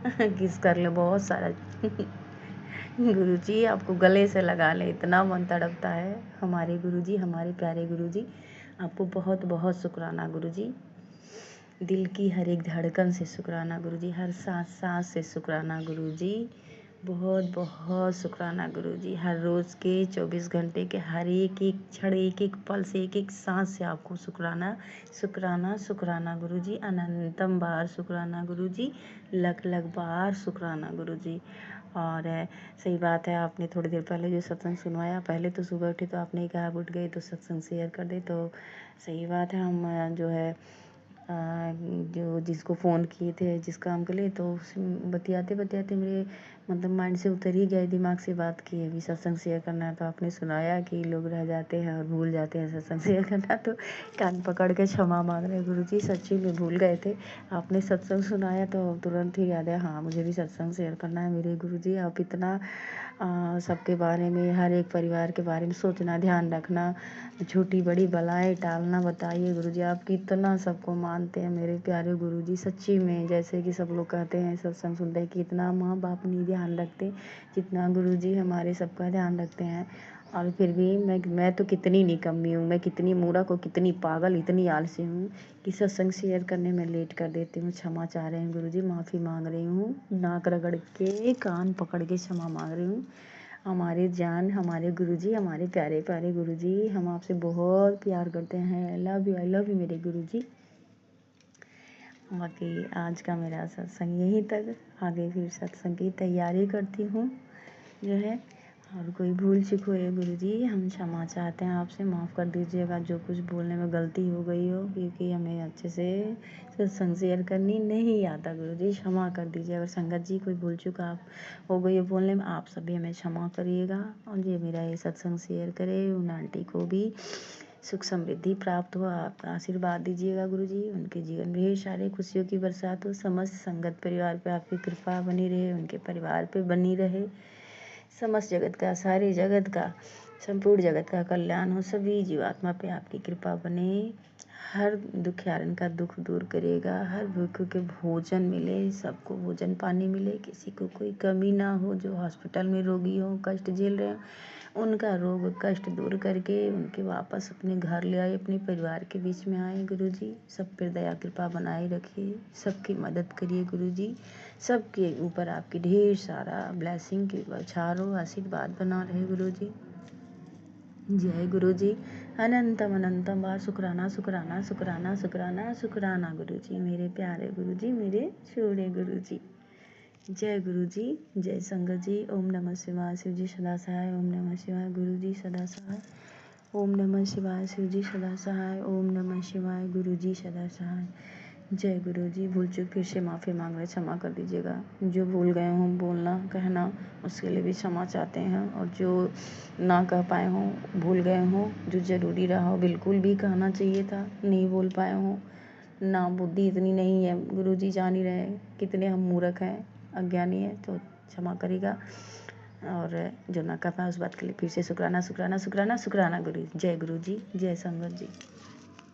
किस कर ले, बहुत सारा गुरुजी आपको गले से लगा ले, इतना मन तड़पता है। हमारे गुरुजी, हमारे प्यारे गुरुजी, आपको बहुत बहुत शुक्राना गुरुजी, दिल की हर एक धड़कन से शुक्राना गुरुजी, हर सांस सांस से शुक्राना गुरुजी, बहुत बहुत शुक्राना गुरुजी। हर रोज़ के 24 घंटे के हर एक एक क्षण, एक एक पल से, एक एक सांस से आपको शुक्राना शुक्राना शुक्राना गुरुजी, अनंतम बार शुक्राना गुरुजी, लख लख बार शुक्राना गुरुजी। और सही बात है, आपने थोड़ी देर पहले जो सत्संग सुनवाया, पहले तो सुबह उठे तो आपने कहा आप उठ गए तो सत्संग शेयर कर दे, तो सही बात है। हम जो है जो जिसको फ़ोन किए थे, जिस काम के लिए, तो बतियाते बतियाते मेरे मतलब माइंड से उतर ही गए, दिमाग से बात की अभी सत्संग शेयर करना है। तो आपने सुनाया कि लोग रह जाते हैं और भूल जाते हैं सत्संग शेयर करना, तो कान पकड़ के क्षमा मांग रहे गुरुजी, सच्ची में भूल गए थे। आपने सत्संग सुनाया तो तुरंत ही याद है, हाँ मुझे भी सत्संग शेयर करना है। मेरे गुरुजी आप इतना सबके बारे में, हर एक परिवार के बारे में सोचना, ध्यान रखना, छोटी बड़ी बलाएं टालना, बताइए गुरुजी आप कितना सबको मानते हैं मेरे प्यारे गुरुजी। सच्ची में जैसे कि सब लोग कहते हैं सत्संग सुनते हैं कि इतना माँ बाप नहीं ध्यान रखते जितना गुरुजी हमारे सबका ध्यान रखते हैं। और फिर भी मैं तो कितनी निकम्मी हूँ, मैं कितनी मूर्ख हूँ, कितनी पागल, इतनी आलसी हूँ कि सत्संग शेयर करने में लेट कर देती हूँ। क्षमा चाह रहे हैं गुरुजी, माफ़ी मांग रही हूँ, नाक रगड़ के कान पकड़ के क्षमा मांग रही हूँ। हमारे जान, हमारे गुरुजी, हमारे प्यारे प्यारे गुरुजी, हम आपसे बहुत प्यार करते हैं। आई लव यू मेरे गुरुजी। बाकी आज का मेरा सत्संग यहीं तक, आगे फिर सत्संग की तैयारी करती हूँ जो है। और कोई भूल चूक हुई है गुरुजी, हम क्षमा चाहते हैं आपसे, माफ़ कर दीजिएगा जो कुछ बोलने में गलती हो गई हो, क्योंकि हमें अच्छे से सत्संग शेयर करनी नहीं आता गुरुजी, क्षमा कर दीजिए। अगर संगत जी कोई भूल चूक आप हो गई है बोलने में, आप सभी हमें क्षमा करिएगा। और ये मेरा ये सत्संग शेयर करे, उन आंटी को भी सुख समृद्धि प्राप्त हो, आपका आशीर्वाद दीजिएगा गुरुजी, उनके जीवन में ढेर सारे खुशियों की बरसात हो, समस्त संगत परिवार पे आपकी कृपा बनी रहे, उनके परिवार पे बनी रहे, समस्त जगत का, सारे जगत का, संपूर्ण जगत का कल्याण हो, सभी जीवात्मा पे आपकी कृपा बने, हर दुखियारन का दुख दूर करिएगा, हर भूखों के भोजन मिले, सबको भोजन पानी मिले, किसी को कोई कमी ना हो, जो हॉस्पिटल में रोगी हो, कष्ट झेल रहे हो, उनका रोग कष्ट दूर करके उनके वापस अपने घर ले आए, अपने परिवार के बीच में आए गुरुजी, सब पर दया कृपा बनाए रखिए, सबकी मदद करिए गुरुजी, सबके ऊपर आपकी ढेर सारा ब्लेसिंग की बौछारों आशीर्वाद बना रहे गुरुजी। जय गुरुजी, अनंतम अनंतम बार शुक्राना शुक्राना शुक्राना शुक्राना शुक्राना गुरुजी, मेरे प्यारे गुरुजी, मेरे छोटे गुरुजी। जय गुरुजी, जय संगत जी। ओम नमः शिवाय, शिव जी सदा सहाय। ओम नमः शिवाय, गुरु जी सदा सहाय। ओम नमः शिवाय, शिव जी सदा सहाय। ओम नमः शिवाय, गुरु जी सदा सहाय। जय गुरु जी। भूल चूक फिर से माफ़ी मांग रहे, क्षमा कर दीजिएगा। जो भूल गए हों बोलना कहना, उसके लिए भी क्षमा चाहते हैं। और जो ना कह पाए हों, भूल गए हों, जो ज़रूरी रहा हो, बिल्कुल भी कहना चाहिए था, नहीं बोल पाए हों, ना बुद्धि इतनी नहीं है, गुरु जी जान ही रहे कितने हम मूर्ख हैं, अज्ञानी है, तो क्षमा करिएगा। और जो ना कह पाए उस बात के लिए फिर से शुक्राना शुक्राना शुक्राना शुक्राना गुरु। जय गुरु जी, जय संगत जी।